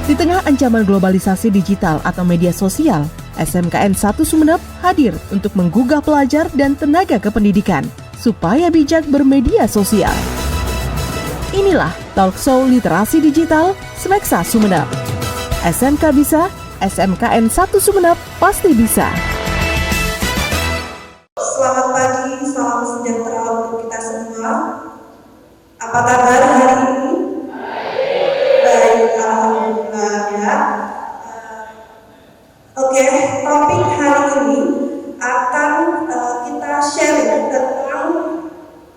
Di tengah ancaman globalisasi digital atau media sosial, SMKN 1 Sumeneb hadir untuk menggugah pelajar dan tenaga kependidikan supaya bijak bermedia sosial. Inilah Talkshow Literasi Digital Smeksa Sumeneb. SMK bisa, SMKN 1 Sumeneb pasti bisa. Selamat pagi, salam sejahtera untuk kita semua. Apa kabar hari ini? Baik, alhamdulillah ya. Oke, topik hari ini akan kita sharing tentang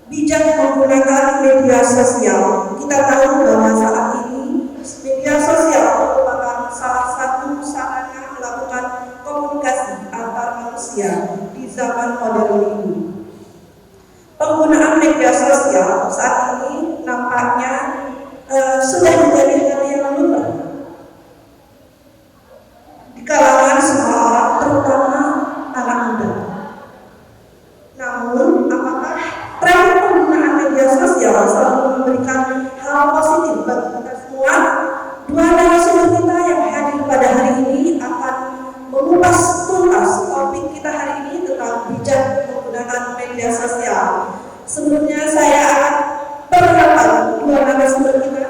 bijak menggunakan media sosial. Kita tahu bahwa saat ini media sosial merupakan salah satu sarana melakukan komunikasi antar manusia di zaman modern ini. Penggunaan media sosial saat ini nampaknya sudah menjadi hal yang lumrah di kalangan semua orang, terutama anak muda. Namun, apakah tren penggunaan media sosial selalu memberikan hal positif bagi kita semua? Dua narasumber kita yang hadir pada hari ini akan mengupas tuntas topik kita hari ini tentang bijak menggunakan media sosial. Sebelumnya saya akan perkenalkan dua narasumber kita.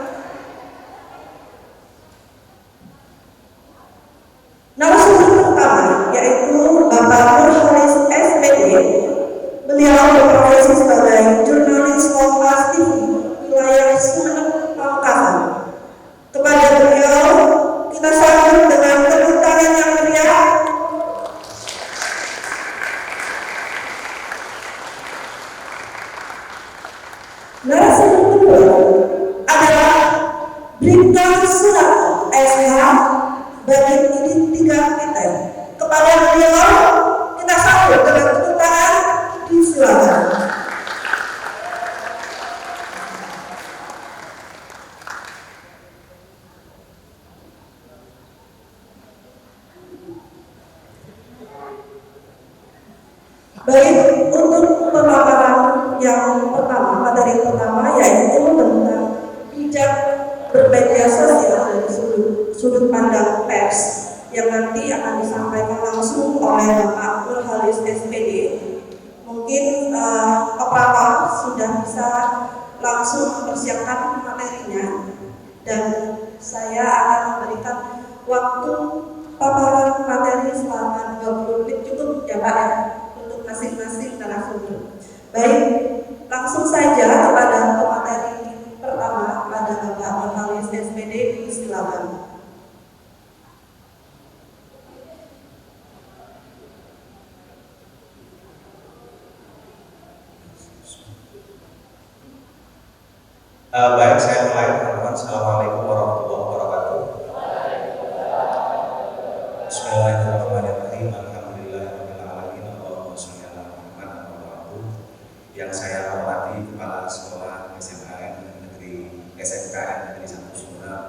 Narasumber pertama yaitu Bapak Nurholis SPD. Beliau berprofesi sebagai jurnalis Kompas TV wilayah Sumeneb Pamekasan. Kepada beliau kita sambut dengan tepuk tangan yang meriah. Narasumber kedua adalah Bribka Sunarto SH Bagian ini 3 kita. Kepada beliau kita sambut dengan tepuk tangan. Silakan. Baik, untuk pemaparan yang pertama, materi pertama yaitu tentang bijak bermedia sosial dari sudut pandang pers yang nanti akan disampaikan langsung oleh Bapak Nurholis SPD. Mungkin operator sudah bisa langsung mempersiapkan materinya dan saya akan memberikan waktu paparan materi selama 20 menit cukup ya Pak ya untuk masing-masing narasumber. Baik, langsung saja kepada pemateri pertama pada Bapak Nurholis SPD, silakan. Baik, saya mulai teman-teman. Assalamualaikum warahmatullahi wabarakatuh. Bismillahirrahmanirrahim. Alhamdulillahirabbil alamin. Allahumma shalli ala Muhammad wa ala Yang saya hormati Kepala Sekolah SMKN Negeri SMKN Negeri 1 Sumeneb.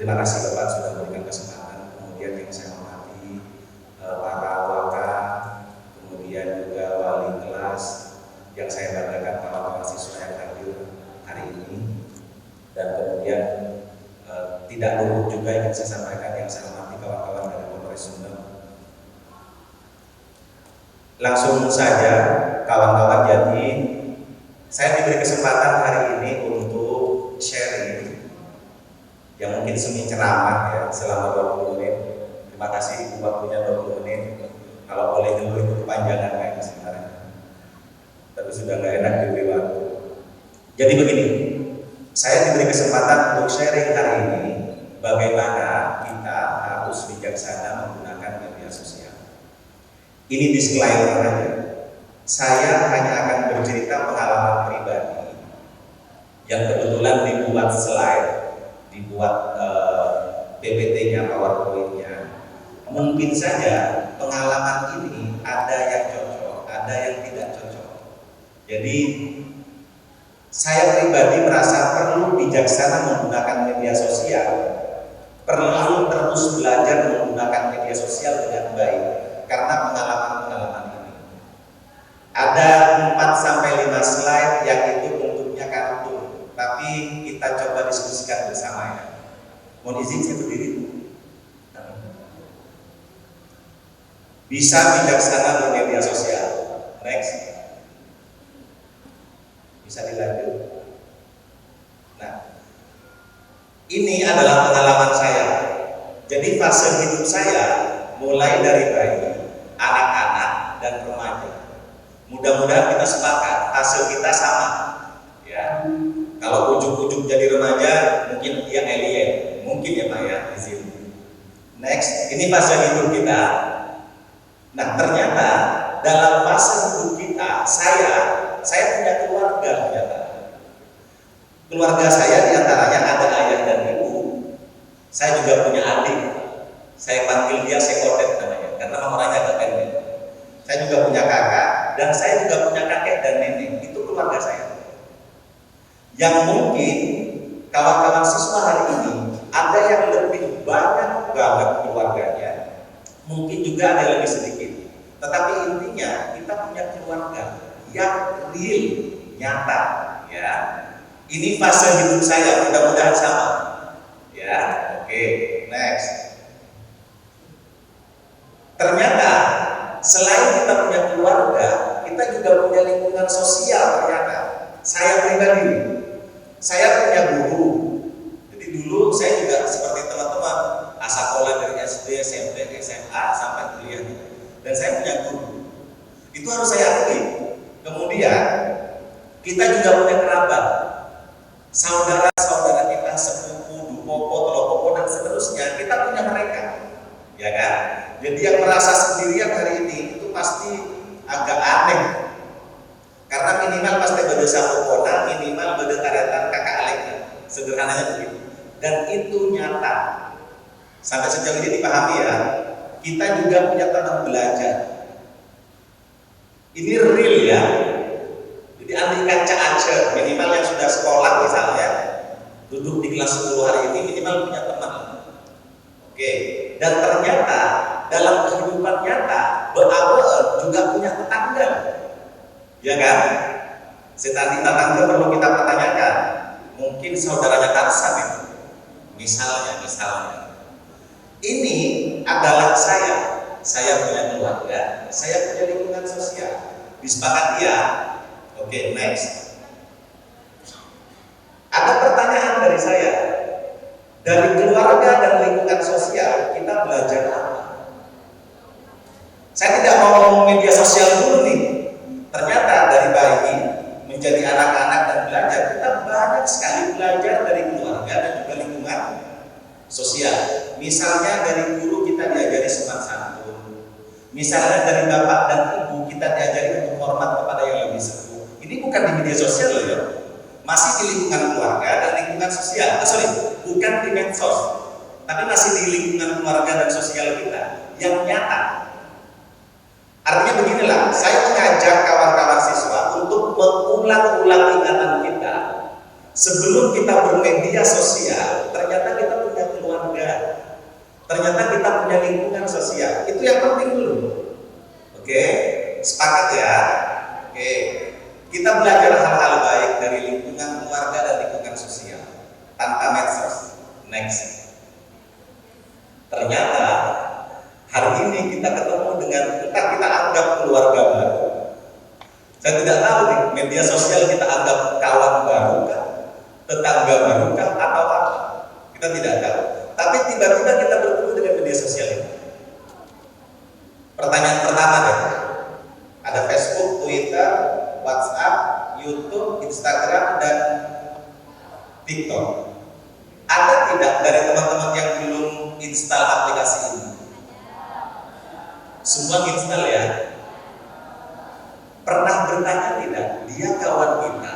Terima kasih Bapak sudah memberikan kesempatan. Kemudian yang saya hormati para waka, kemudian juga wali kelas yang saya banggakan para mahasiswa yang hadir hari ini. Dan kemudian tidak luput juga yang saya sampaikan yang saya hormati kawan-kawan dari Polres Sumeneb. Langsung saja kawan-kawan, jadi saya diberi kesempatan hari ini untuk sharing yang mungkin semi ceramah ya selama 20 menit. Terima kasih waktunya 20 menit. Kalau boleh dulu itu kepanjangan kayaknya sebenarnya, tapi sudah nggak enak diberi waktu. Jadi begini, saya diberi kesempatan untuk sharing hari ini bagaimana kita harus bijaksana menggunakan media sosial. Ini disclaimer aja. Saya hanya akan bercerita pengalaman pribadi yang kebetulan dibuat slide, dibuat PPT-nya, PowerPoint-nya. Mungkin saja pengalaman ini ada yang cocok, ada yang tidak cocok. Jadi saya pribadi merasa perlu bijaksana menggunakan media sosial, perlu terus belajar menggunakan media sosial dengan baik karena pengalaman-pengalaman ini. Ada 4-5 slide yang itu bentuknya kartun, tapi kita coba diskusikan bersama ya. Mohon izin saya berdiri. Bisa bijaksana bermedia sosial. Next. Bisa dilanjut. Nah, ini adalah pengalaman saya. Jadi fase hidup saya mulai dari bayi, anak-anak, dan remaja. Mudah-mudahan kita sepakat, hasil kita sama. Ya, kalau ujung-ujung jadi remaja, mungkin dia alien, mungkin ya Pak ya di sini. Next, ini fase hidup kita. Nah, ternyata dalam fase hidup kita, saya punya keluarga ternyata. Keluarga saya diantaranya ada ayah dan ibu. Saya juga punya adik. Saya panggil dia Sekodet namanya, karena orangnya agak pendek. Saya juga punya kakak, dan saya juga punya kakek dan nenek. Itu keluarga saya. Yang mungkin kawan-kawan siswa hari ini ada yang lebih banyak banget keluarganya, mungkin juga ada yang lebih sedikit. Tetapi intinya kita punya keluarga yang real, nyata. Ya, ini fase hidup saya, mudah-mudahan sama. Ya, oke, next. Ternyata selain kita punya keluarga, kita juga punya lingkungan sosial ternyata. Saya pribadi, saya punya guru. Jadi dulu saya juga seperti teman-teman, sekolah dari SD, SMP, SMA sampai kuliah. Dan saya punya guru. Itu harus saya akui. Kemudian kita juga punya kerabat, saudara-saudara kita, sepupu, dupopo, telopopo, dan seterusnya. Kita punya mereka, ya kan? Jadi yang merasa sendirian hari ini itu pasti agak aneh, karena minimal pasti beda sapopona, minimal beda taretan kakak aleknya, sederhananya begitu. Dan itu nyata. Sampai sejauh ini dipahami ya. Kita juga punya teman belajar. Ini real ya. Jadi andaikan Ace minimal yang sudah sekolah misalnya, duduk di kelas 10 hari ini minimal punya teman. Oke. Dan ternyata dalam kehidupan nyata, Be'awe juga punya tetangga. Ya kan? Tadi tetangga perlu kita pertanyakan. Mungkin saudaranya Tarsan itu. Misalnya. Ini adalah saya. Saya punya keluarga, saya punya lingkungan sosial. Disepakati ya? Oke, next. Ada pertanyaan dari saya. Dari keluarga dan lingkungan sosial, kita belajar apa? Saya tidak mau ngomong media sosial dulu nih. Ternyata dari bayi menjadi anak-anak dan belajar, kita banyak sekali belajar dari keluarga dan juga lingkungan sosial. Misalnya dari guru kita diajari sopan santun. Misalnya dari bapak dan ibu kita diajari untuk hormat kepada yang lebih sepuh. Ini bukan di media sosial loh ya. Masih di lingkungan keluarga dan lingkungan sosial. Bukan di medsos. Tapi masih di lingkungan keluarga dan sosial kita yang nyata. Artinya beginilah, saya mengajak kawan-kawan siswa untuk mengulang-ulang ingatan kita. Sebelum kita bermedia sosial, ternyata kita punya keluarga, ternyata kita punya lingkungan sosial. Itu yang penting dulu. Oke, sepakat ya? Oke, kita belajar hal-hal baik dari lingkungan keluarga dan lingkungan sosial tanpa medsos. Next. Ternyata hari ini kita ketemu dengan kita anggap keluarga baru. Saya tidak tahu nih, media sosial kita anggap kawan baru kah, tetangga baru kah, atau apa? Kita tidak tahu. Tapi tiba-tiba kita bertemu dengan media sosial ini. Pertanyaan pertama deh. Ada Facebook, Twitter, WhatsApp, YouTube, Instagram, dan TikTok. Ada tidak dari teman-teman yang belum install aplikasi ini? Semua install ya. Pernah bertanya tidak, dia kawan kita,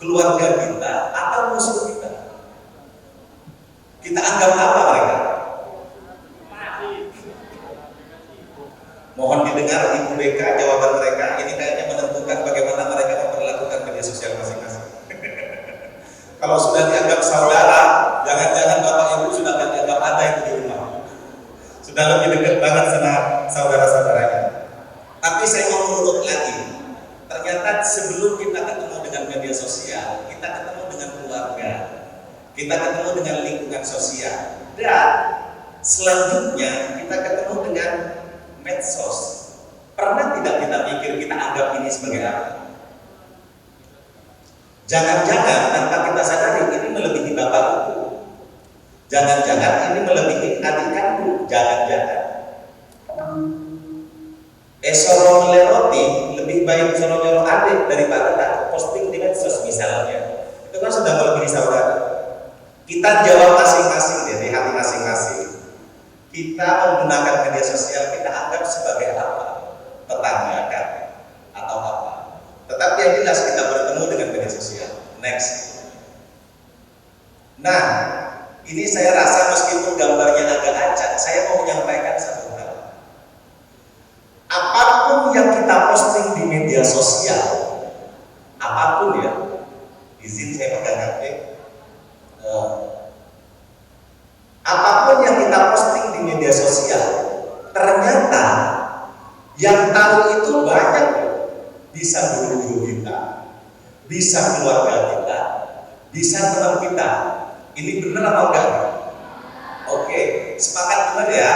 keluarga kita, atau musuh kita? Kita anggap apa mereka? Mohon didengar Ibu BK jawaban mereka. Ini kayaknya menentukan bagaimana mereka memperlakukan media sosial masing-masing. Kalau sudah dianggap saudara, jangan-jangan Bapak Ibu sudah dianggap ada itu di rumah. Sudah lebih dekat banget sama saudara-saudaranya. Tapi saya mau menurut lagi. Ternyata sebelum kita ketemu dengan media sosial, kita ketemu dengan keluarga, kita ketemu dengan lingkungan lingkungan sosial. Dan selanjutnya kita ketemu dengan medsos. Pernah tidak kita pikir kita anggap ini sebagai apa? Jangan-jangan tanpa kita sadari ini melebihi bapakku. Jangan-jangan ini melebihi adik kandung. Jangan-jangan. Soro roti lebih baik soro nyoro adik daripada tak posting di medsos misalnya. Itu kan sudah melebihi saudara. Kita jawab masing-masing dari hati masing-masing. Kita menggunakan media sosial kita anggap sebagai apa? Tetangga kan? Atau apa? Tetapi yang jelas kita bertemu dengan media sosial. Next. Nah, ini saya rasa meskipun gambarnya agak acak, saya mau menyampaikan satu hal. Apapun yang kita posting di media sosial, apapun ya, izin saya pegang HP, apapun yang kita posting di media sosial, ternyata yang tahu itu banyak. Bisa guru-guru kita, bisa keluarga kita, bisa teman kita. Ini benar atau enggak? Oke, sepakat benar ya.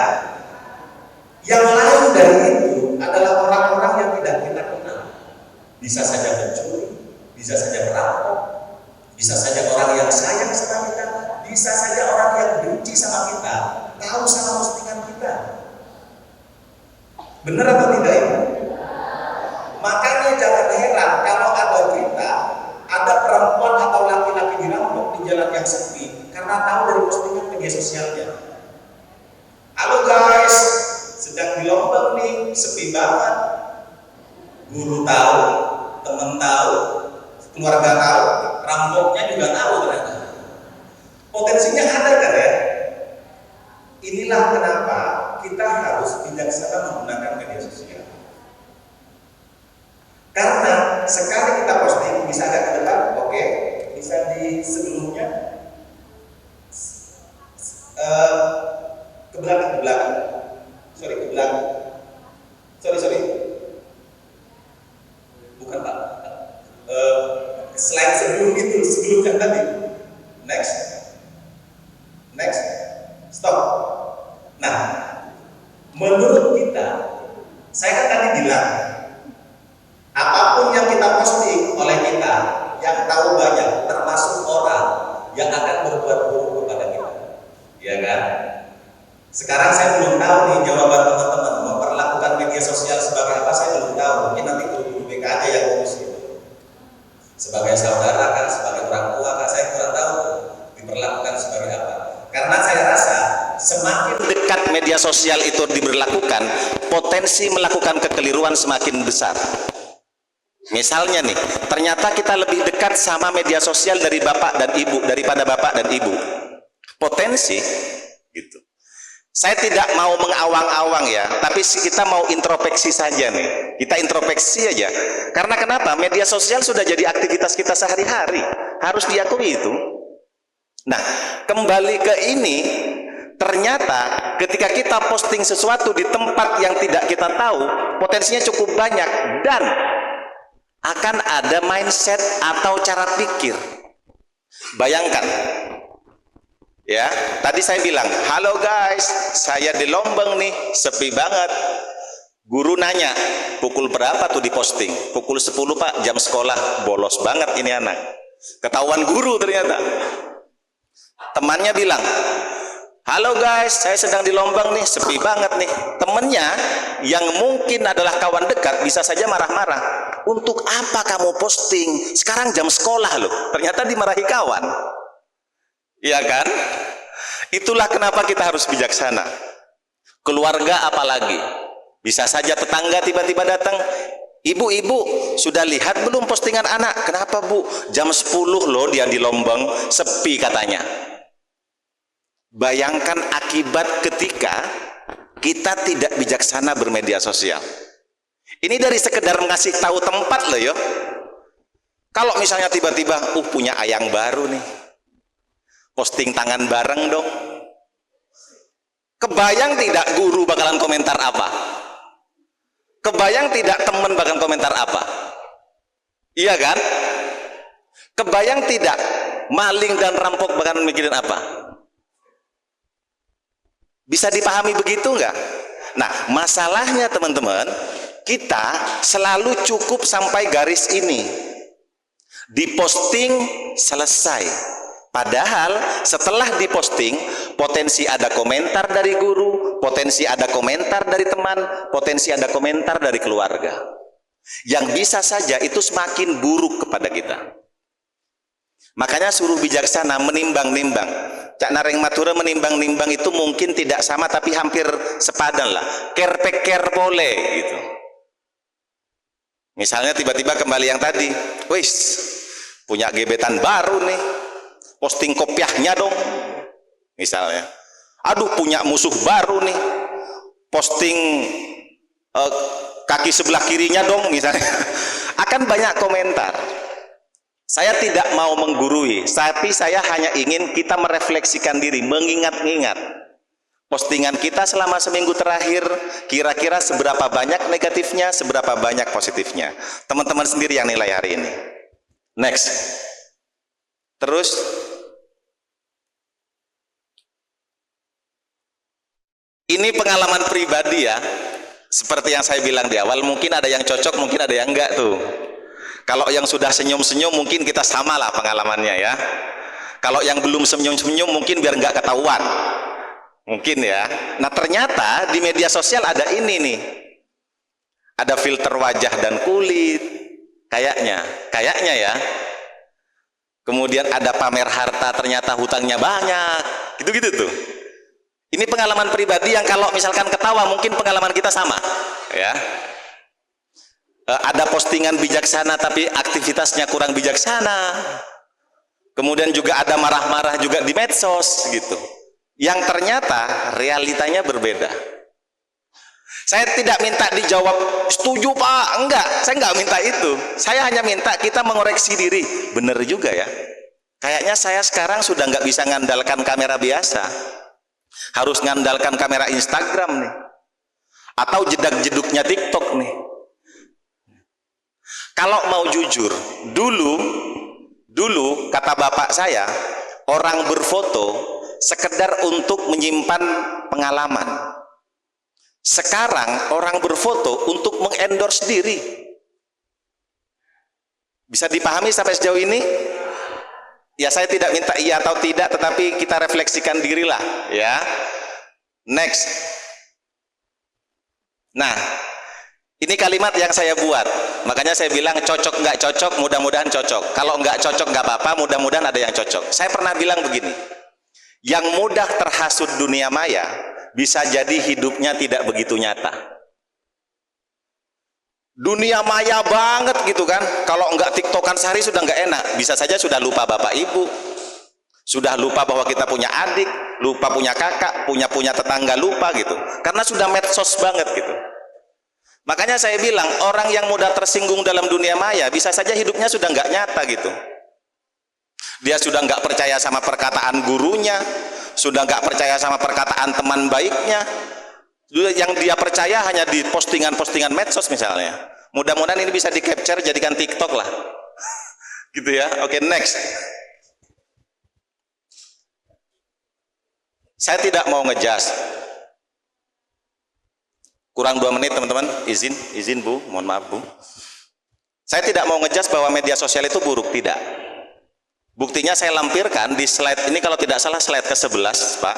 Yang lain dari itu adalah orang-orang yang tidak kita kenal. Bisa saja pencuri, bisa saja perampok, bisa saja orang yang sayang sama kita, bisa saja orang yang benci sama kita, tahu sama postingan kita. Benar atau tidak ini? Makanya jangan heran kalau ada berita ada perempuan atau laki-laki dirampok di jalan yang sepi karena tahu dari postingan media sosialnya. Halo guys, sedang di Lombok nih, sepi banget. Guru tahu, teman tahu, keluarga tahu, rampoknya juga tahu ternyata. Potensinya ada kan ya? Inilah kenapa kita harus bijaksana menggunakan media sosial. Karena sekali kita posting, bisa agak ke depan, oke, bisa di sebelumnya, ke belakang, sorry, bukan Pak, slide sebelum itu, sebelum yang tadi, next, stop. Nah, menurut kita, saya kan tadi bilang, apapun yang kita posting oleh kita, yang tahu banyak, termasuk orang yang akan berbuat buruk kepada kita, ya kan? Sekarang saya belum tahu nih jawaban teman-teman memperlakukan media sosial sebagai apa, saya belum tahu. Mungkin nanti guru-guru BK aja yang ngurus itu. Sebagai saudara kan, sebagai orang tua kan, saya kurang tahu diperlakukan sebagai apa. Karena saya rasa semakin dekat media sosial itu diberlakukan, potensi melakukan kekeliruan semakin besar. Misalnya nih, ternyata kita lebih dekat sama media sosial dari bapak dan ibu daripada bapak dan ibu. Potensi gitu. Saya tidak mau mengawang-awang ya, tapi kita mau introspeksi saja nih. Kita introspeksi aja. Karena kenapa? Media sosial sudah jadi aktivitas kita sehari-hari. Harus diakui itu. Nah, kembali ke ini, ternyata ketika kita posting sesuatu di tempat yang tidak kita tahu, potensinya cukup banyak dan akan ada mindset atau cara pikir. Bayangkan ya, tadi saya bilang, halo guys, saya di Lombok nih, sepi banget. Guru nanya, pukul berapa tuh diposting? Pukul 10 Pak, jam sekolah. Bolos banget ini anak. Ketahuan guru ternyata. Temannya bilang, halo guys, saya sedang di Lombok nih, sepi banget nih. Temennya yang mungkin adalah kawan dekat bisa saja marah-marah. Untuk apa kamu posting? Sekarang jam sekolah loh. Ternyata dimarahi kawan. Iya kan? Itulah kenapa kita harus bijaksana. Keluarga apalagi. Bisa saja tetangga tiba-tiba datang. Ibu-ibu, sudah lihat belum postingan anak? Kenapa Bu? Jam 10 loh dia di Lombok, sepi katanya. Bayangkan akibat ketika kita tidak bijaksana bermedia sosial. Ini dari sekedar ngasih tahu tempat loh yo. Kalau misalnya tiba-tiba, punya ayang baru nih, posting tangan bareng dong. Kebayang tidak guru bakalan komentar apa? Kebayang tidak teman bakalan komentar apa? Iya kan? Kebayang tidak maling dan rampok bakalan mikirin apa? Bisa dipahami begitu enggak? Nah, masalahnya teman-teman, kita selalu cukup sampai garis ini. Diposting, selesai. Padahal setelah diposting, potensi ada komentar dari guru, potensi ada komentar dari teman, potensi ada komentar dari keluarga. Yang bisa saja itu semakin buruk kepada kita. Makanya suruh bijaksana menimbang-nimbang. Cak Nareng Matura menimbang-nimbang itu mungkin tidak sama tapi hampir sepadan lah. Care boleh gitu. Misalnya tiba-tiba kembali yang tadi, wis punya gebetan baru nih, posting kopiahnya dong. Misalnya, aduh punya musuh baru nih, posting kaki sebelah kirinya dong misalnya. Akan banyak komentar. Saya tidak mau menggurui, tapi saya hanya ingin kita merefleksikan diri, mengingat-ingat postingan kita selama seminggu terakhir, kira-kira seberapa banyak negatifnya, seberapa banyak positifnya. Teman-teman sendiri yang nilai hari ini. Next. Terus ini pengalaman pribadi ya, seperti yang saya bilang di awal, mungkin ada yang cocok, mungkin ada yang enggak tuh. Kalau yang sudah senyum-senyum mungkin kita sama lah pengalamannya ya. Kalau yang belum senyum-senyum mungkin biar nggak ketahuan. Mungkin ya. Nah ternyata di media sosial ada ini nih. Ada filter wajah dan kulit. Kayaknya ya. Kemudian ada pamer harta, ternyata hutangnya banyak. Gitu-gitu tuh. Ini pengalaman pribadi yang kalau misalkan ketawa mungkin pengalaman kita sama. Ya. Ada postingan bijaksana tapi aktivitasnya kurang bijaksana. Kemudian juga ada marah-marah juga di medsos gitu. Yang ternyata realitanya berbeda. Saya tidak minta dijawab setuju Pak, enggak. Saya enggak minta itu. Saya hanya minta kita mengoreksi diri. Bener juga ya. Kayaknya saya sekarang sudah nggak bisa ngandalkan kamera biasa. Harus ngandalkan kamera Instagram nih. Atau jedak-jeduknya TikTok nih. Kalau mau jujur, dulu kata bapak saya, orang berfoto sekedar untuk menyimpan pengalaman. Sekarang orang berfoto untuk mengendorse diri. Bisa dipahami sampai sejauh ini? Ya saya tidak minta iya atau tidak, tetapi kita refleksikan dirilah ya. Next. Nah, ini kalimat yang saya buat, makanya saya bilang cocok nggak cocok, mudah-mudahan cocok. Kalau nggak cocok nggak apa-apa, mudah-mudahan ada yang cocok. Saya pernah bilang begini, yang mudah terhasut dunia maya, bisa jadi hidupnya tidak begitu nyata. Dunia maya banget gitu kan, kalau nggak tiktokan sehari sudah nggak enak, bisa saja sudah lupa bapak ibu, sudah lupa bahwa kita punya adik, lupa punya kakak, punya tetangga, lupa gitu, karena sudah medsos banget gitu. Makanya saya bilang orang yang mudah tersinggung dalam dunia maya bisa saja hidupnya sudah nggak nyata gitu. Dia sudah nggak percaya sama perkataan gurunya, sudah nggak percaya sama perkataan teman baiknya. Yang dia percaya hanya di postingan-postingan medsos misalnya. Mudah-mudahan ini bisa di capture jadikan TikTok lah. Gitu ya. Oke, next. Saya tidak mau ngejas. Kurang 2 menit teman-teman, izin Bu, mohon maaf Bu. Saya tidak mau ngejas bahwa media sosial itu buruk, tidak. Buktinya saya lampirkan di slide ini, kalau tidak salah slide ke-11 Pak.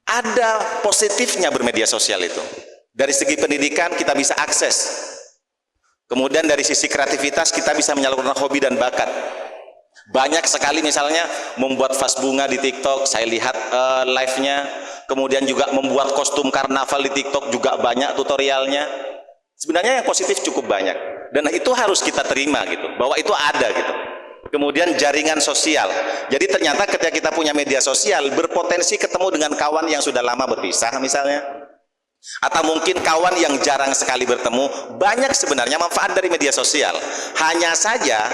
Ada positifnya bermedia sosial itu. Dari segi pendidikan kita bisa akses. Kemudian dari sisi kreativitas kita bisa menyalurkan hobi dan bakat. Banyak sekali misalnya membuat vas bunga di TikTok, saya lihat live-nya. Kemudian juga membuat kostum karnaval di TikTok juga banyak tutorialnya. Sebenarnya yang positif cukup banyak. Dan itu harus kita terima gitu, bahwa itu ada gitu. Kemudian jaringan sosial. Jadi ternyata ketika kita punya media sosial, berpotensi ketemu dengan kawan yang sudah lama berpisah misalnya. Atau mungkin kawan yang jarang sekali bertemu. Banyak sebenarnya manfaat dari media sosial. Hanya saja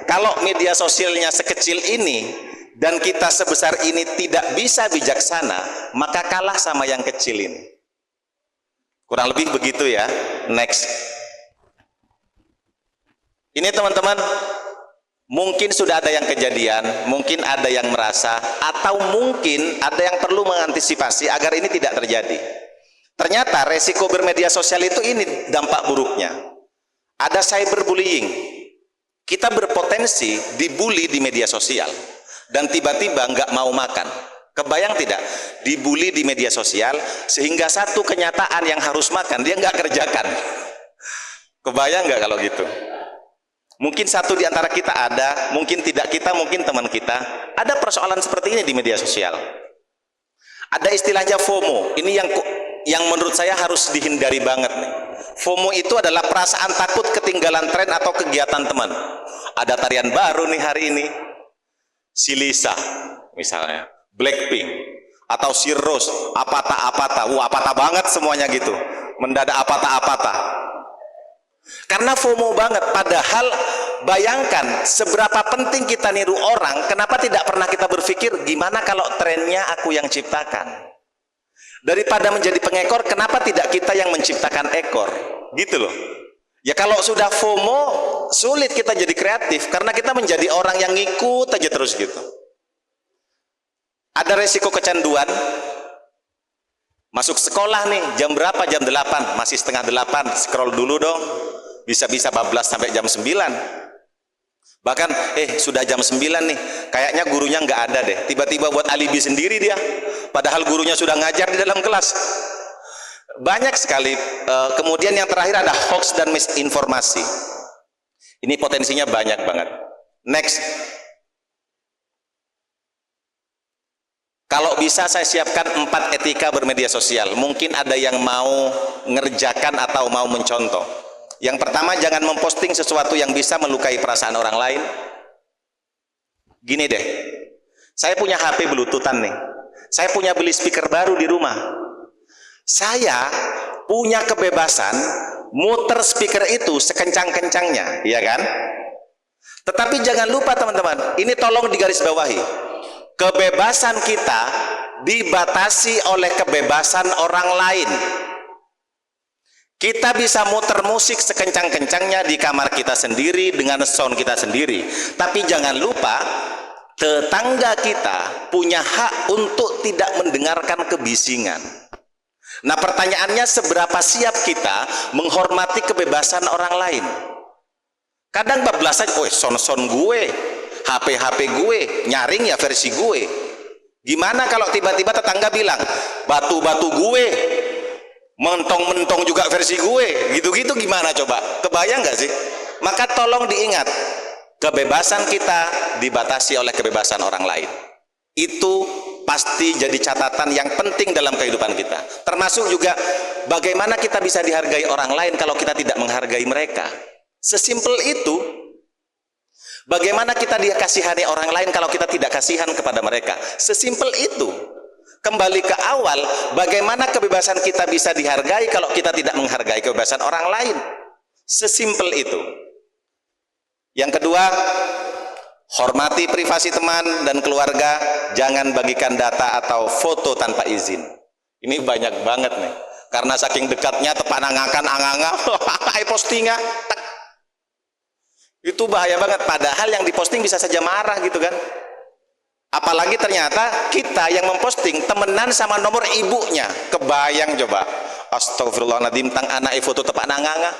kalau media sosialnya sekecil ini dan kita sebesar ini tidak bisa bijaksana, maka kalah sama yang kecil ini. Kurang lebih begitu ya. Next. Ini teman-teman, Mungkin sudah ada yang kejadian, mungkin ada yang merasa, atau mungkin ada yang perlu mengantisipasi agar ini tidak terjadi. Ternyata resiko bermedia sosial itu ini dampak buruknya. Ada cyberbullying. Kita berpotensi dibully di media sosial dan tiba-tiba nggak mau makan. Kebayang tidak? Dibully di media sosial sehingga satu kenyataan yang harus makan dia nggak kerjakan. Kebayang nggak kalau gitu? Mungkin satu di antara kita ada, mungkin tidak kita, mungkin teman kita. Ada persoalan seperti ini di media sosial. Ada istilahnya FOMO. Ini yang menurut saya harus dihindari banget nih. FOMO itu adalah perasaan takut ketinggalan tren atau kegiatan teman. Ada tarian baru nih hari ini, si Lisa misalnya, Blackpink, atau si Rose, apata-apata. Apata banget semuanya gitu. Mendadak apata-apata. Karena FOMO banget, padahal bayangkan seberapa penting kita niru orang, kenapa tidak pernah kita berpikir gimana kalau trennya aku yang ciptakan? Daripada menjadi pengekor, kenapa tidak kita yang menciptakan ekor? Gitu loh. Ya kalau sudah FOMO, sulit kita jadi kreatif, karena kita menjadi orang yang ngikut aja terus gitu. Ada resiko kecanduan. Masuk sekolah nih, jam berapa? Jam 8, masih setengah 8, scroll dulu dong. Bisa-bisa bablas sampai jam 9. Bahkan, sudah jam 9 nih, kayaknya gurunya nggak ada deh. Tiba-tiba buat alibi sendiri dia, padahal gurunya sudah ngajar di dalam kelas. Banyak sekali. Kemudian yang terakhir ada hoax dan misinformasi. Ini potensinya banyak banget. Next. Kalau bisa saya siapkan 4 etika bermedia sosial. Mungkin ada yang mau ngerjakan atau mau mencontoh. Yang pertama, jangan memposting sesuatu yang bisa melukai perasaan orang lain. Gini deh, saya punya HP Bluetoothan nih. Saya punya beli speaker baru di rumah. Saya punya kebebasan muter speaker itu sekencang-kencangnya, iya kan? Tetapi jangan lupa teman-teman, ini tolong digarisbawahi. Kebebasan kita dibatasi oleh kebebasan orang lain. Kita bisa muter musik sekencang-kencangnya di kamar kita sendiri dengan sound kita sendiri. Tapi jangan lupa, tetangga kita punya hak untuk tidak mendengarkan kebisingan. Nah pertanyaannya, seberapa siap kita menghormati kebebasan orang lain? Kadang bablasan, sound gue, HP gue, nyaring ya versi gue. Gimana kalau tiba-tiba tetangga bilang, batu-batu gue, mentong-mentong juga versi gue, gitu-gitu gimana coba? Kebayang nggak sih? Maka tolong diingat, kebebasan kita dibatasi oleh kebebasan orang lain. Itu pasti jadi catatan yang penting dalam kehidupan kita. Termasuk juga bagaimana kita bisa dihargai orang lain kalau kita tidak menghargai mereka. Sesimpel itu. Bagaimana kita dikasihani orang lain kalau kita tidak kasihan kepada mereka. Sesimpel itu. Kembali ke awal, bagaimana kebebasan kita bisa dihargai kalau kita tidak menghargai kebebasan orang lain. Sesimpel itu. Yang kedua, hormati privasi teman dan keluarga. Jangan bagikan data atau foto tanpa izin. Ini banyak banget nih. Karena saking dekatnya tepanangakan anganga, postingnya. Itu bahaya banget. Padahal yang diposting bisa saja marah gitu kan. Apalagi ternyata kita yang memposting temenan sama nomor ibunya. Kebayang coba. Astagfirullahaladzim, tang anak foto tepak nanganga.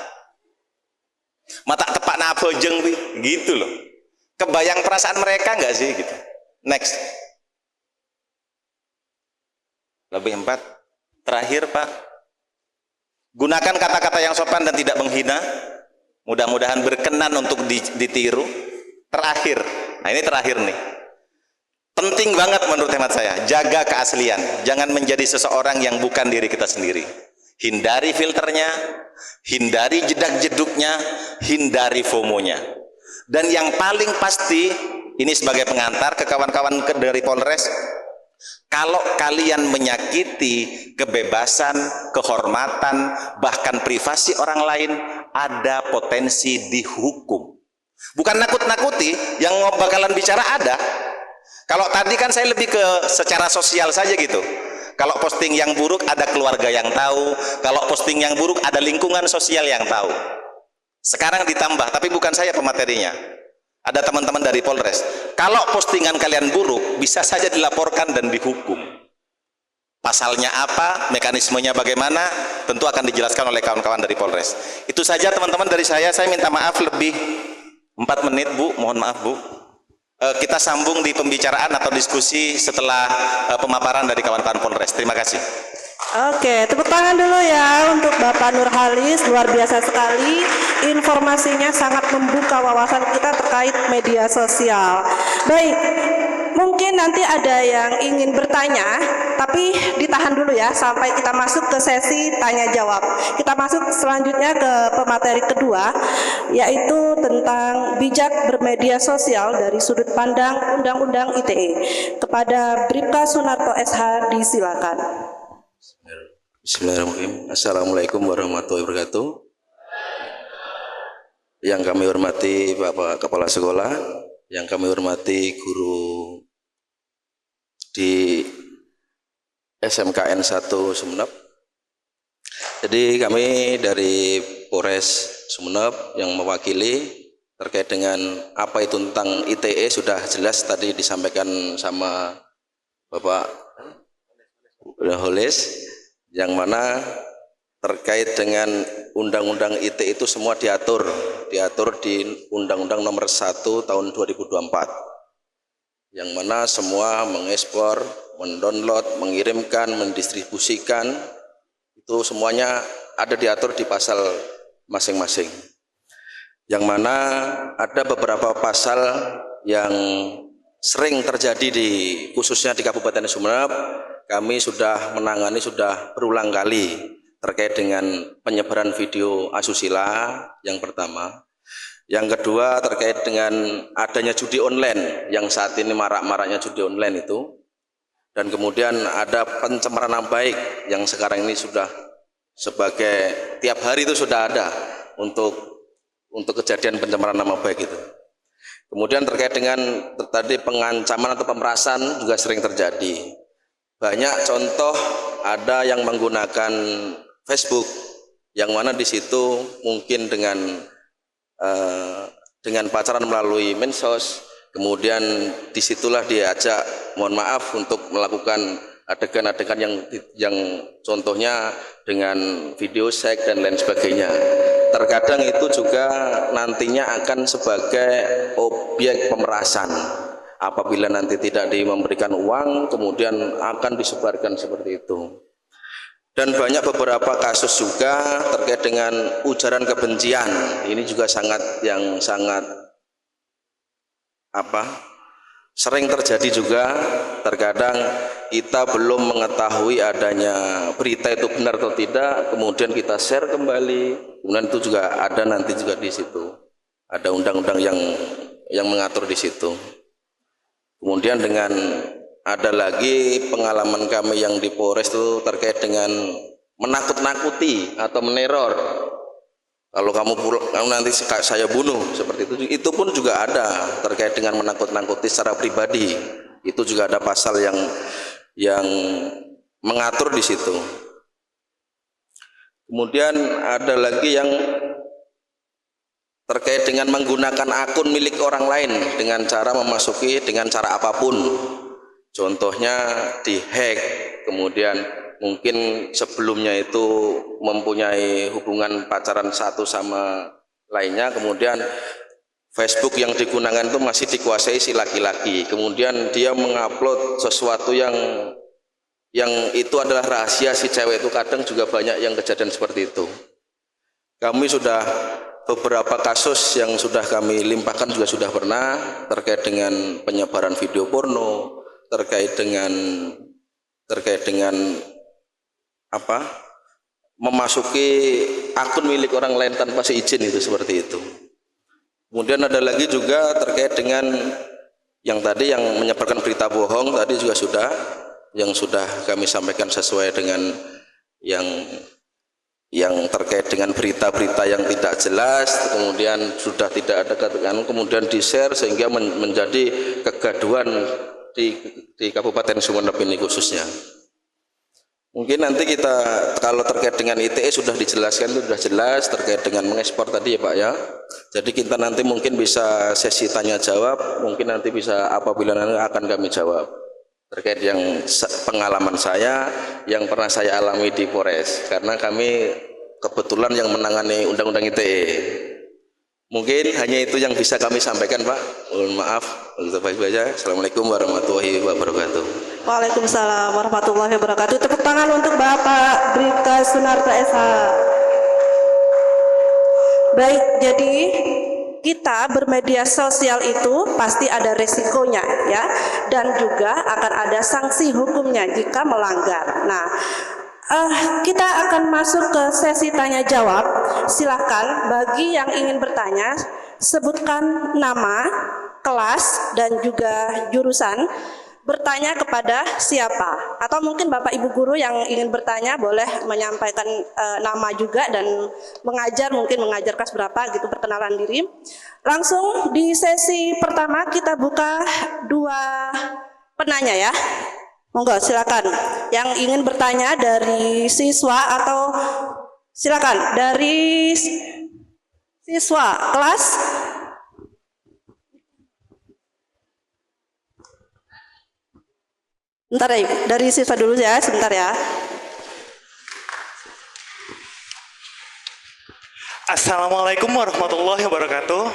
Mata tepak napa jeng gitu loh. Kebayang perasaan mereka nggak sih gitu. Next. Lebih 4. Terakhir Pak. Gunakan kata-kata yang sopan dan tidak menghina. Mudah-mudahan berkenan untuk ditiru. Terakhir. Nah ini terakhir nih. Penting banget menurut hemat saya, jaga keaslian. Jangan menjadi seseorang yang bukan diri kita sendiri. Hindari filternya, hindari jedak-jeduknya, hindari FOMO-nya. Dan yang paling pasti, ini sebagai pengantar ke kawan-kawan dari Polres, kalau kalian menyakiti kebebasan, kehormatan, bahkan privasi orang lain, ada potensi dihukum. Bukan nakut-nakuti, yang bakalan bicara ada. Kalau tadi kan saya lebih ke secara sosial saja gitu. Kalau posting yang buruk ada keluarga yang tahu, kalau posting yang buruk ada lingkungan sosial yang tahu. Sekarang ditambah, tapi bukan saya pematerinya. Ada teman-teman dari Polres. Kalau postingan kalian buruk, bisa saja dilaporkan dan dihukum. Pasalnya apa, mekanismenya bagaimana, tentu akan dijelaskan oleh kawan-kawan dari Polres. Itu saja teman-teman dari saya minta maaf lebih 4 menit Bu, mohon maaf Bu. Kita sambung di pembicaraan atau diskusi setelah pemaparan dari kawan-kawan Polres. Terima kasih. Oke, tepuk tangan dulu ya untuk Bapak Nurhalis, luar biasa sekali. Informasinya sangat membuka wawasan kita terkait media sosial. Baik, mungkin nanti ada yang ingin bertanya, tapi ditahan dulu ya sampai kita masuk ke sesi tanya jawab. Kita masuk selanjutnya ke pemateri kedua, yaitu tentang bijak bermedia sosial dari sudut pandang Undang-Undang ITE. Kepada Bribka Sunarto SH, disilakan. Bismillahirrahmanirrahim. Assalamualaikum warahmatullahi wabarakatuh. Yang kami hormati Bapak Kepala Sekolah, yang kami hormati guru di SMKN 1 Sumeneb. Jadi kami dari Polres Sumeneb yang mewakili terkait dengan apa itu tentang ITE sudah jelas tadi disampaikan sama Bapak Nurhalis, yang mana terkait dengan Undang-Undang ITE itu semua diatur di Undang-Undang Nomor 1 Tahun 2024, yang mana semua mengekspor, mendownload, mengirimkan, mendistribusikan itu semuanya ada diatur di pasal masing-masing, yang mana ada beberapa pasal yang sering terjadi khususnya di Kabupaten Sumeneb. Kami sudah menangani sudah berulang kali terkait dengan penyebaran video asusila yang pertama. Yang kedua terkait dengan adanya judi online yang saat ini marak-maraknya judi online itu. Dan kemudian ada pencemaran nama baik yang sekarang ini sudah sebagai tiap hari itu sudah ada untuk kejadian pencemaran nama baik itu. Kemudian terkait dengan tadi pengancaman atau pemerasan juga sering terjadi. Banyak contoh ada yang menggunakan Facebook, yang mana di situ mungkin dengan pacaran melalui medsos, kemudian disitulah diajak, mohon maaf, untuk melakukan adegan-adegan yang contohnya dengan video seks dan lain sebagainya. Terkadang itu juga nantinya akan sebagai objek pemerasan. Apabila nanti tidak memberikan uang, kemudian akan disebarkan seperti itu. Dan banyak beberapa kasus juga terkait dengan ujaran kebencian. Ini juga sangat sering terjadi juga. Terkadang kita belum mengetahui adanya berita itu benar atau tidak, kemudian kita share kembali. Kemudian itu juga ada nanti juga di situ. Ada undang-undang yang mengatur di situ. Kemudian dengan ada lagi pengalaman kami yang di Polres itu terkait dengan menakut-nakuti atau meneror. Kalau kamu nanti saya bunuh seperti itu pun juga ada terkait dengan menakut-nakuti secara pribadi. Itu juga ada pasal yang mengatur di situ. Kemudian ada lagi yang terkait dengan menggunakan akun milik orang lain dengan cara memasuki dengan cara apapun. Contohnya dihack, kemudian mungkin sebelumnya itu mempunyai hubungan pacaran satu sama lainnya, kemudian Facebook yang digunakan itu masih dikuasai si laki-laki, kemudian dia mengupload sesuatu yang itu adalah rahasia si cewek itu. Kadang juga banyak yang kejadian seperti itu. Kami sudah beberapa kasus yang sudah kami limpahkan juga sudah pernah terkait dengan penyebaran video porno, terkait dengan memasuki akun milik orang lain tanpa seizin, itu seperti itu. Kemudian ada lagi juga terkait dengan yang tadi yang menyebarkan berita bohong, tadi juga sudah kami sampaikan sesuai dengan yang terkait dengan berita-berita yang tidak jelas, kemudian sudah tidak ada kemudian di-share sehingga menjadi kegaduhan di Kabupaten Sumeneb ini khususnya. Mungkin nanti kita kalau terkait dengan ITE sudah dijelaskan, itu sudah jelas terkait dengan mengekspor tadi ya Pak ya. Jadi kita nanti mungkin bisa sesi tanya jawab, mungkin nanti bisa apabila nanti akan kami jawab terkait yang pengalaman saya yang pernah saya alami di Polres, karena kami kebetulan yang menangani undang-undang ITE. Mungkin hanya itu yang bisa kami sampaikan Pak. Mohon maaf. Assalamualaikum warahmatullahi wabarakatuh. Waalaikumsalam warahmatullahi wabarakatuh. Tepuk tangan untuk Bapak Bribka Sunarta SH. Baik, jadi kita bermedia sosial itu pasti ada resikonya ya, dan juga akan ada sanksi hukumnya jika melanggar. Nah, kita akan masuk ke sesi tanya jawab. Silakan bagi yang ingin bertanya, sebutkan nama, kelas, dan juga jurusan. Bertanya kepada siapa, atau mungkin Bapak Ibu guru yang ingin bertanya boleh menyampaikan nama juga dan mungkin mengajar kelas berapa gitu, perkenalan diri. Langsung di sesi pertama kita buka 2 penanya ya. Monggo silakan yang ingin bertanya dari siswa atau silakan dari siswa kelas. Bentar ya Ibu, dari siswa dulu ya, sebentar ya. Assalamualaikum warahmatullahi wabarakatuh.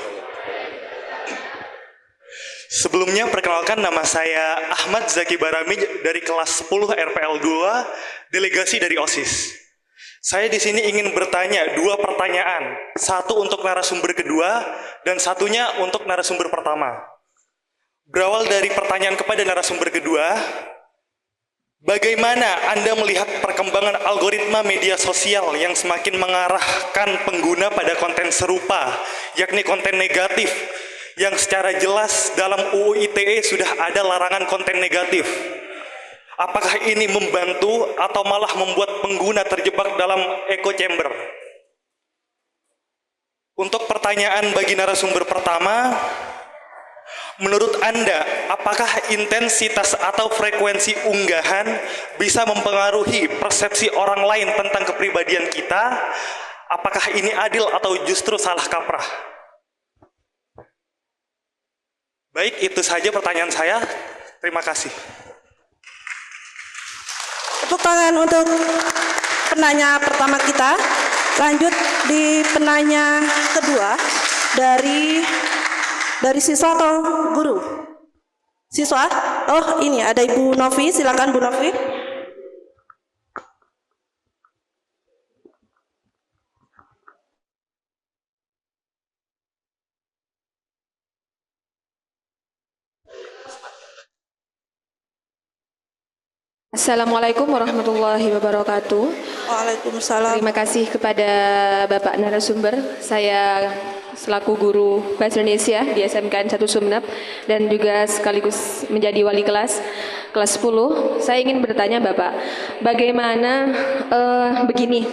Sebelumnya perkenalkan, nama saya Ahmad Zaki Barami dari kelas 10 RPL 2, delegasi dari OSIS. Saya di sini ingin bertanya 2 pertanyaan, satu untuk narasumber kedua dan satunya untuk narasumber pertama. Berawal dari pertanyaan kepada narasumber kedua, bagaimana Anda melihat perkembangan algoritma media sosial yang semakin mengarahkan pengguna pada konten serupa, yakni konten negatif, yang secara jelas dalam UU ITE sudah ada larangan konten negatif? Apakah ini membantu atau malah membuat pengguna terjebak dalam echo chamber? Untuk pertanyaan bagi narasumber pertama, menurut Anda, apakah intensitas atau frekuensi unggahan bisa mempengaruhi persepsi orang lain tentang kepribadian kita? Apakah ini adil atau justru salah kaprah? Baik, itu saja pertanyaan saya. Terima kasih. Tepuk tangan untuk penanya pertama kita. Lanjut di penanya kedua dari siswa atau guru? Siswa? Oh, ini ada Ibu Novi, silakan Bu Novi. Assalamualaikum warahmatullahi wabarakatuh. Waalaikumsalam. Terima kasih kepada Bapak narasumber. Saya selaku guru Bahasa Indonesia di SMKN 1 Sumeneb dan juga sekaligus menjadi wali kelas 10. Saya ingin bertanya Bapak, bagaimana begini,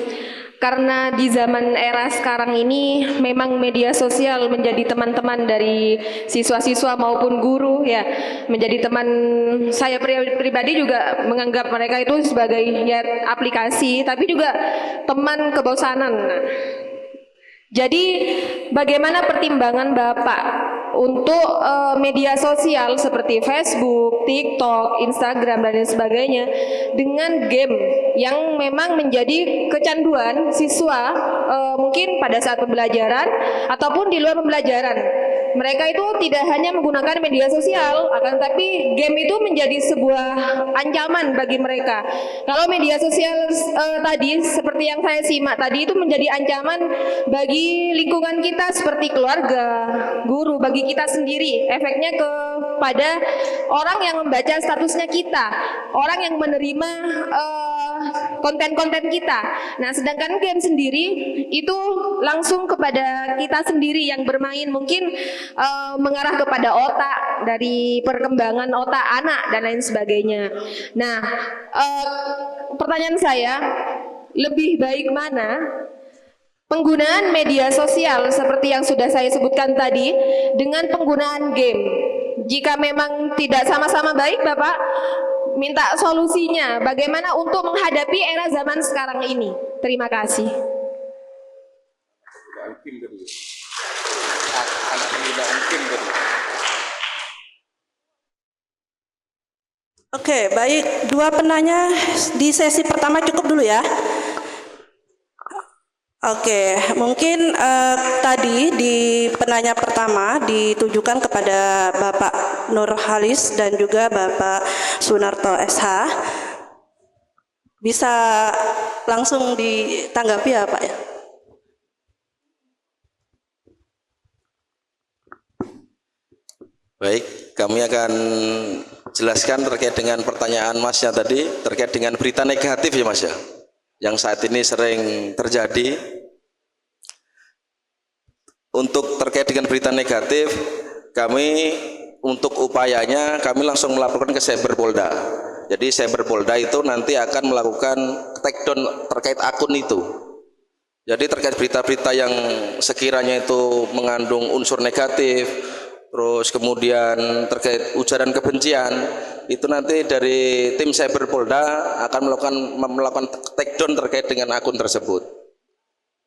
karena di zaman era sekarang ini memang media sosial menjadi teman-teman dari siswa-siswa maupun guru ya, menjadi teman. Saya pribadi juga menganggap mereka itu sebagai ya aplikasi, tapi juga teman kebosanan. Jadi bagaimana pertimbangan Bapak untuk media sosial seperti Facebook, TikTok, Instagram dan lain sebagainya dengan game yang memang menjadi kecanduan siswa mungkin pada saat pembelajaran ataupun di luar pembelajaran. Mereka itu tidak hanya menggunakan media sosial, akan tapi game itu menjadi sebuah ancaman bagi mereka. Kalau media sosial tadi seperti yang saya simak tadi itu menjadi ancaman bagi lingkungan kita seperti keluarga, guru, bagi kita sendiri. Efeknya kepada orang yang membaca statusnya kita, orang yang menerima konten-konten kita. Nah, sedangkan game sendiri itu langsung kepada kita sendiri yang bermain, mungkin mengarah kepada otak, dari perkembangan otak anak dan lain sebagainya. Nah, pertanyaan saya, lebih baik mana penggunaan media sosial seperti yang sudah saya sebutkan tadi dengan penggunaan game? Jika memang tidak sama-sama baik, Bapak, minta solusinya bagaimana untuk menghadapi era zaman sekarang ini. Terima kasih. Oke, baik. Dua penanya di sesi pertama cukup dulu ya. Oke, mungkin tadi di penanya pertama ditujukan kepada Bapak Nurhalis dan juga Bapak Sunarto SH. Bisa langsung ditanggapi ya Pak ya? Baik, kami akan jelaskan terkait dengan pertanyaan Masnya tadi, terkait dengan berita negatif ya Mas ya, yang saat ini sering terjadi. Untuk terkait dengan berita negatif, kami untuk upayanya kami langsung melaporkan ke Cyberpolda. Jadi Cyberpolda itu nanti akan melakukan takedown terkait akun itu. Jadi terkait berita-berita yang sekiranya itu mengandung unsur negatif, terus kemudian terkait ujaran kebencian, itu nanti dari tim Cyberpolda akan melakukan takedown terkait dengan akun tersebut.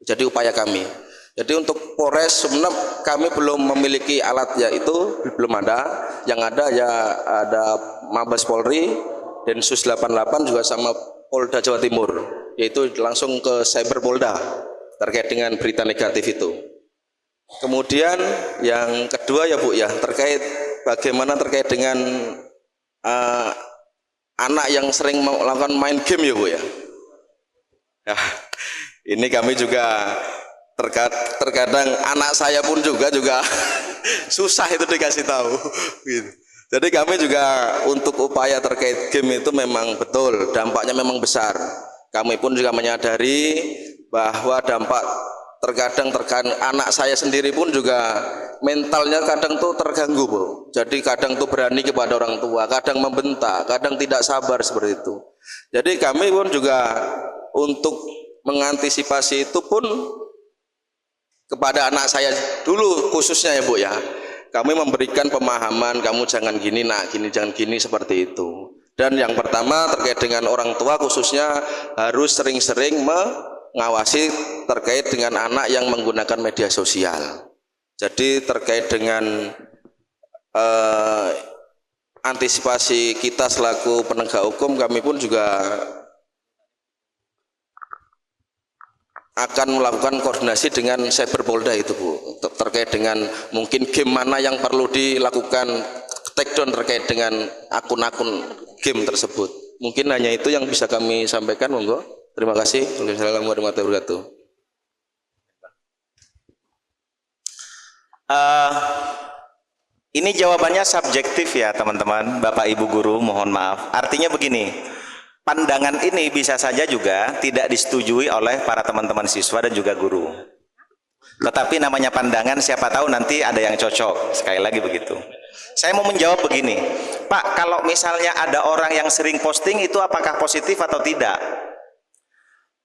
Jadi upaya kami. Jadi untuk Polres Sumeneb kami belum memiliki alat, yaitu belum ada. Yang ada ya ada Mabes Polri, Densus 88 juga sama Polda Jawa Timur, yaitu langsung ke Cyberpolda terkait dengan berita negatif itu. Kemudian yang kedua ya Bu ya, terkait bagaimana terkait dengan anak yang sering melakukan main game ya Bu ya. Nah, ini kami juga terkadang anak saya pun juga susah itu dikasih tahu gitu. Jadi kami juga untuk upaya terkait game itu memang betul dampaknya memang besar. Kami pun juga menyadari bahwa dampak terkadang anak saya sendiri pun juga mentalnya kadang tuh terganggu Bu. Jadi kadang tuh berani kepada orang tua, kadang membentak, kadang tidak sabar seperti itu. Jadi kami pun juga untuk mengantisipasi itu pun kepada anak saya dulu khususnya ya Bu ya, kami memberikan pemahaman, kamu jangan gini nak, gini jangan gini, seperti itu. Dan yang pertama terkait dengan orang tua khususnya harus sering-sering mengawasi terkait dengan anak yang menggunakan media sosial. Jadi terkait dengan antisipasi kita selaku penegak hukum, kami pun juga akan melakukan koordinasi dengan Cyberpolda itu Bu, terkait dengan mungkin game mana yang perlu dilakukan takedown terkait dengan akun-akun game tersebut. Mungkin hanya itu yang bisa kami sampaikan, monggo. Terima kasih. Wassalamualaikum warahmatullahi wabarakatuh. Ini jawabannya subjektif ya teman-teman, Bapak Ibu guru, mohon maaf. Artinya begini, pandangan ini bisa saja juga tidak disetujui oleh para teman-teman siswa dan juga guru. Tetapi namanya pandangan, siapa tahu nanti ada yang cocok. Sekali lagi begitu. Saya mau menjawab begini, Pak, kalau misalnya ada orang yang sering posting itu apakah positif atau tidak?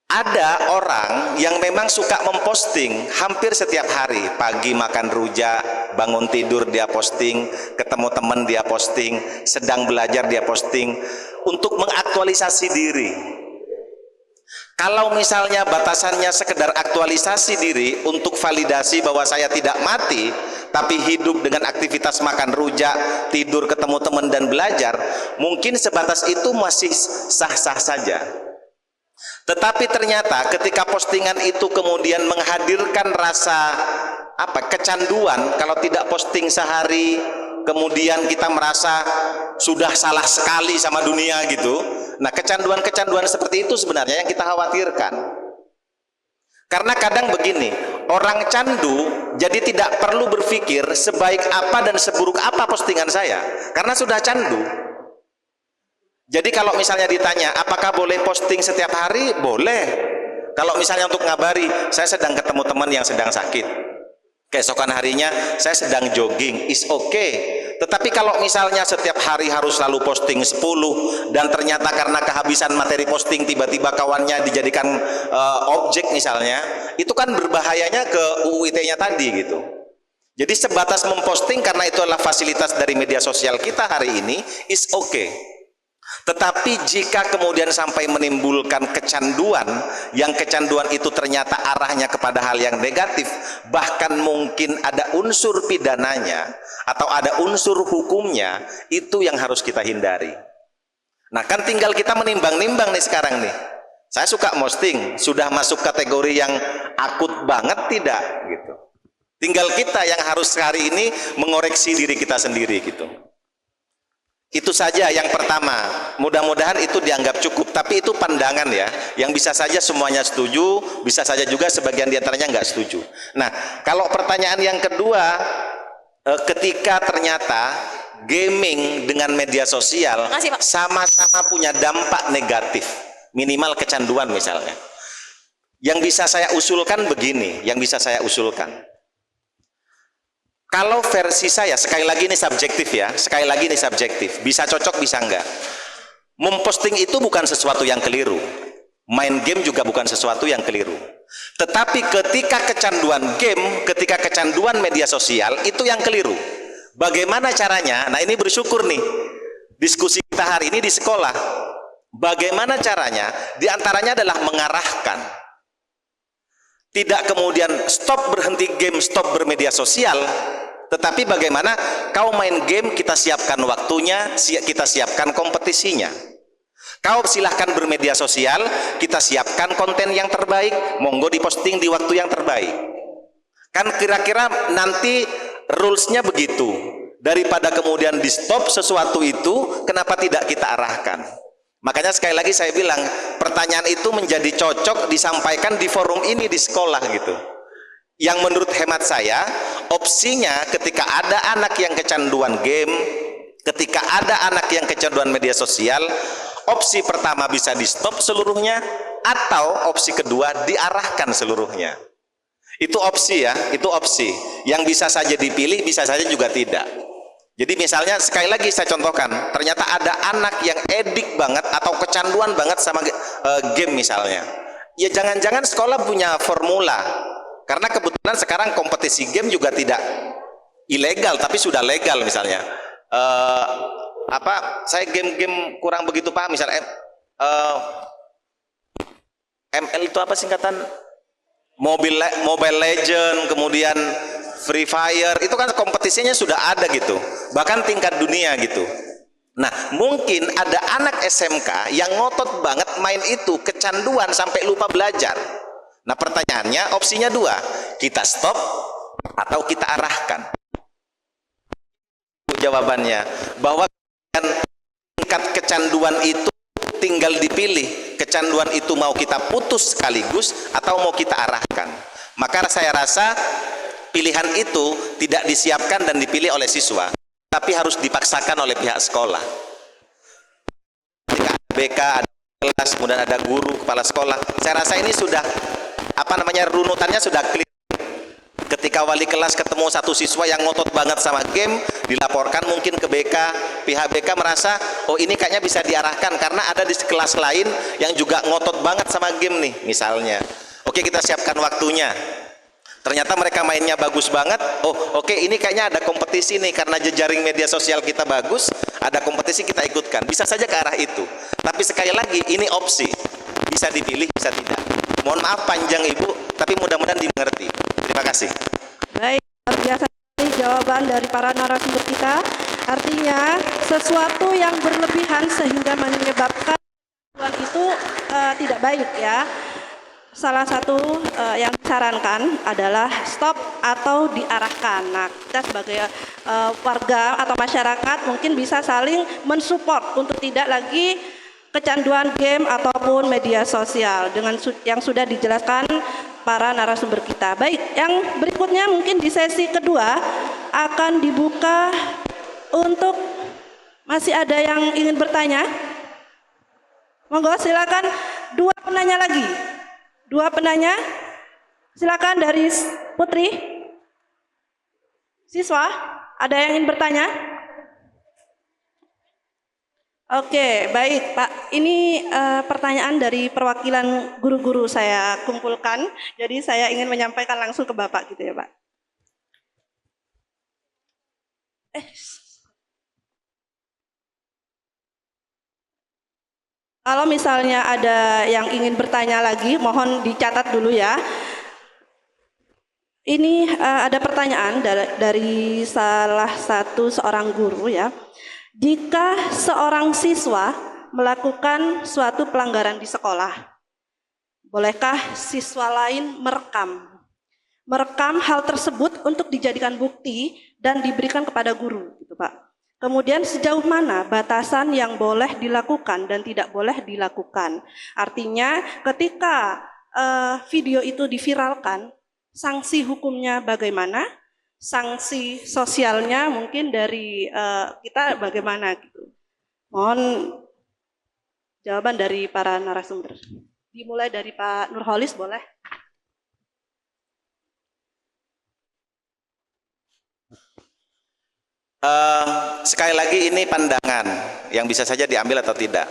Ada orang yang memang suka memposting hampir setiap hari. Pagi makan rujak, bangun tidur dia posting, ketemu teman dia posting, sedang belajar dia posting, untuk mengaktualisasi diri. Kalau misalnya batasannya sekedar aktualisasi diri untuk validasi bahwa saya tidak mati, tapi hidup dengan aktivitas makan rujak, tidur, ketemu teman dan belajar, mungkin sebatas itu masih sah-sah saja. Tetapi ternyata ketika postingan itu kemudian menghadirkan rasa kecanduan, kalau tidak posting sehari kemudian kita merasa sudah salah sekali sama dunia gitu. Nah, kecanduan-kecanduan seperti itu sebenarnya yang kita khawatirkan. Karena kadang begini, orang candu jadi tidak perlu berpikir sebaik apa dan seburuk apa postingan saya, karena sudah candu. Jadi kalau misalnya ditanya apakah boleh posting setiap hari, boleh. Kalau misalnya untuk ngabari, saya sedang ketemu teman yang sedang sakit, keesokan harinya saya sedang jogging, is okay. Tetapi kalau misalnya setiap hari harus selalu posting 10 dan ternyata karena kehabisan materi posting tiba-tiba kawannya dijadikan objek misalnya, itu kan berbahayanya ke UU ITE-nya tadi gitu. Jadi sebatas memposting karena itu adalah fasilitas dari media sosial kita hari ini, is okay. Tetapi jika kemudian sampai menimbulkan kecanduan, yang kecanduan itu ternyata arahnya kepada hal yang negatif, bahkan mungkin ada unsur pidananya atau ada unsur hukumnya, itu yang harus kita hindari. Nah, kan tinggal kita menimbang-nimbang nih sekarang nih. Saya suka posting, sudah masuk kategori yang akut banget tidak gitu. Tinggal kita yang harus hari ini mengoreksi diri kita sendiri gitu. Itu saja yang pertama. Mudah-mudahan itu dianggap cukup, tapi itu pandangan ya, yang bisa saja semuanya setuju, bisa saja juga sebagian diantaranya nggak setuju. Nah, kalau pertanyaan yang kedua, ketika ternyata gaming dengan media sosial sama-sama punya dampak negatif, minimal kecanduan misalnya, yang bisa saya usulkan begini, kalau versi saya, sekali lagi ini subjektif ya, bisa cocok bisa enggak. Memposting itu bukan sesuatu yang keliru, main game juga bukan sesuatu yang keliru. Tetapi ketika kecanduan game, ketika kecanduan media sosial, itu yang keliru. Bagaimana caranya? Nah, ini bersyukur nih, diskusi kita hari ini di sekolah. Bagaimana caranya? Di antaranya adalah mengarahkan. Tidak kemudian stop berhenti game, stop bermedia sosial, tetapi bagaimana kau main game, kita siapkan waktunya, kita siapkan kompetisinya. Kau silahkan bermedia sosial, kita siapkan konten yang terbaik, monggo diposting di waktu yang terbaik. Kan kira-kira nanti rulesnya begitu. Daripada kemudian di stop sesuatu itu, kenapa tidak kita arahkan? Makanya sekali lagi saya bilang, pertanyaan itu menjadi cocok disampaikan di forum ini di sekolah gitu. Yang menurut hemat saya, opsinya ketika ada anak yang kecanduan game, ketika ada anak yang kecanduan media sosial, opsi pertama bisa di stop seluruhnya, atau opsi kedua diarahkan seluruhnya. Itu opsi ya, itu opsi. Yang bisa saja dipilih, bisa saja juga tidak. Jadi misalnya sekali lagi saya contohkan, ternyata ada anak yang edik banget atau kecanduan banget sama game misalnya. Ya jangan-jangan sekolah punya formula. Karena kebetulan sekarang kompetisi game juga tidak ilegal tapi sudah legal misalnya. Saya game-game kurang begitu paham, misalnya ML itu apa singkatan? Mobile Legend, kemudian Free Fire, itu kan kompetisinya sudah ada gitu, bahkan tingkat dunia gitu. Nah, mungkin ada anak SMK yang ngotot banget main itu, kecanduan sampai lupa belajar. Nah, pertanyaannya opsinya dua, kita stop atau kita arahkan. Jawabannya bahwa tingkat kecanduan itu tinggal dipilih, kecanduan itu mau kita putus sekaligus atau mau kita arahkan. Maka saya rasa pilihan itu tidak disiapkan dan dipilih oleh siswa, tapi harus dipaksakan oleh pihak sekolah. Ketika ada BK, ada kelas, kemudian ada guru, kepala sekolah, saya rasa ini sudah runutannya sudah clear. Ketika wali kelas ketemu satu siswa yang ngotot banget sama game, dilaporkan mungkin ke BK, pihak BK merasa, oh ini kayaknya bisa diarahkan karena ada di kelas lain yang juga ngotot banget sama game nih, misalnya. Oke, kita siapkan waktunya. Ternyata mereka mainnya bagus banget. Oh, oke, ini kayaknya ada kompetisi nih karena jejaring media sosial kita bagus, ada kompetisi kita ikutkan. Bisa saja ke arah itu. Tapi sekali lagi, ini opsi. Bisa dipilih, bisa tidak. Mohon maaf panjang Ibu, tapi mudah-mudahan dimengerti. Terima kasih. Baik, luar biasa sekali jawaban dari para narasumber kita. Artinya sesuatu yang berlebihan sehingga menyebabkan itu tidak baik ya. Salah satu yang disarankan adalah stop atau diarahkan. Nah, kita sebagai warga atau masyarakat mungkin bisa saling mensupport untuk tidak lagi kecanduan game ataupun media sosial dengan yang sudah dijelaskan para narasumber kita. Baik, yang berikutnya mungkin di sesi kedua akan dibuka untuk masih ada yang ingin bertanya. Monggo silakan, dua penanya lagi. Dua penanya, silakan dari Putri. Siswa, ada yang ingin bertanya? Oke, baik Pak. Ini pertanyaan dari perwakilan guru-guru saya kumpulkan. Jadi saya ingin menyampaikan langsung ke Bapak gitu ya Pak. Kalau misalnya ada yang ingin bertanya lagi, mohon dicatat dulu ya. Ini ada pertanyaan dari salah satu seorang guru ya. Jika seorang siswa melakukan suatu pelanggaran di sekolah, bolehkah siswa lain merekam hal tersebut untuk dijadikan bukti dan diberikan kepada guru, gitu Pak. Kemudian sejauh mana batasan yang boleh dilakukan dan tidak boleh dilakukan? Artinya ketika video itu diviralkan, sanksi hukumnya bagaimana? Sanksi sosialnya mungkin dari kita bagaimana gitu. Mohon jawaban dari para narasumber. Dimulai dari Pak Nurholis boleh? Sekali lagi ini pandangan yang bisa saja diambil atau tidak.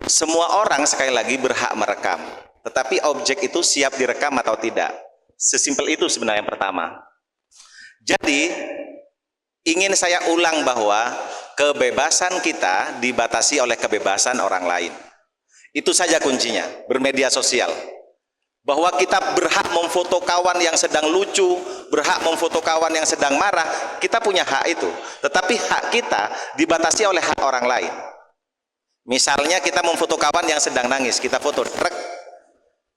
Semua orang sekali lagi berhak merekam, tetapi objek itu siap direkam atau tidak. Sesimpel itu sebenarnya yang pertama. Jadi ingin saya ulang bahwa kebebasan kita dibatasi oleh kebebasan orang lain. Itu saja kuncinya, bermedia sosial. Bahwa kita berhak memfoto kawan yang sedang lucu, berhak memfoto kawan yang sedang marah, kita punya hak itu. Tetapi hak kita dibatasi oleh hak orang lain. Misalnya kita memfoto kawan yang sedang nangis, kita foto.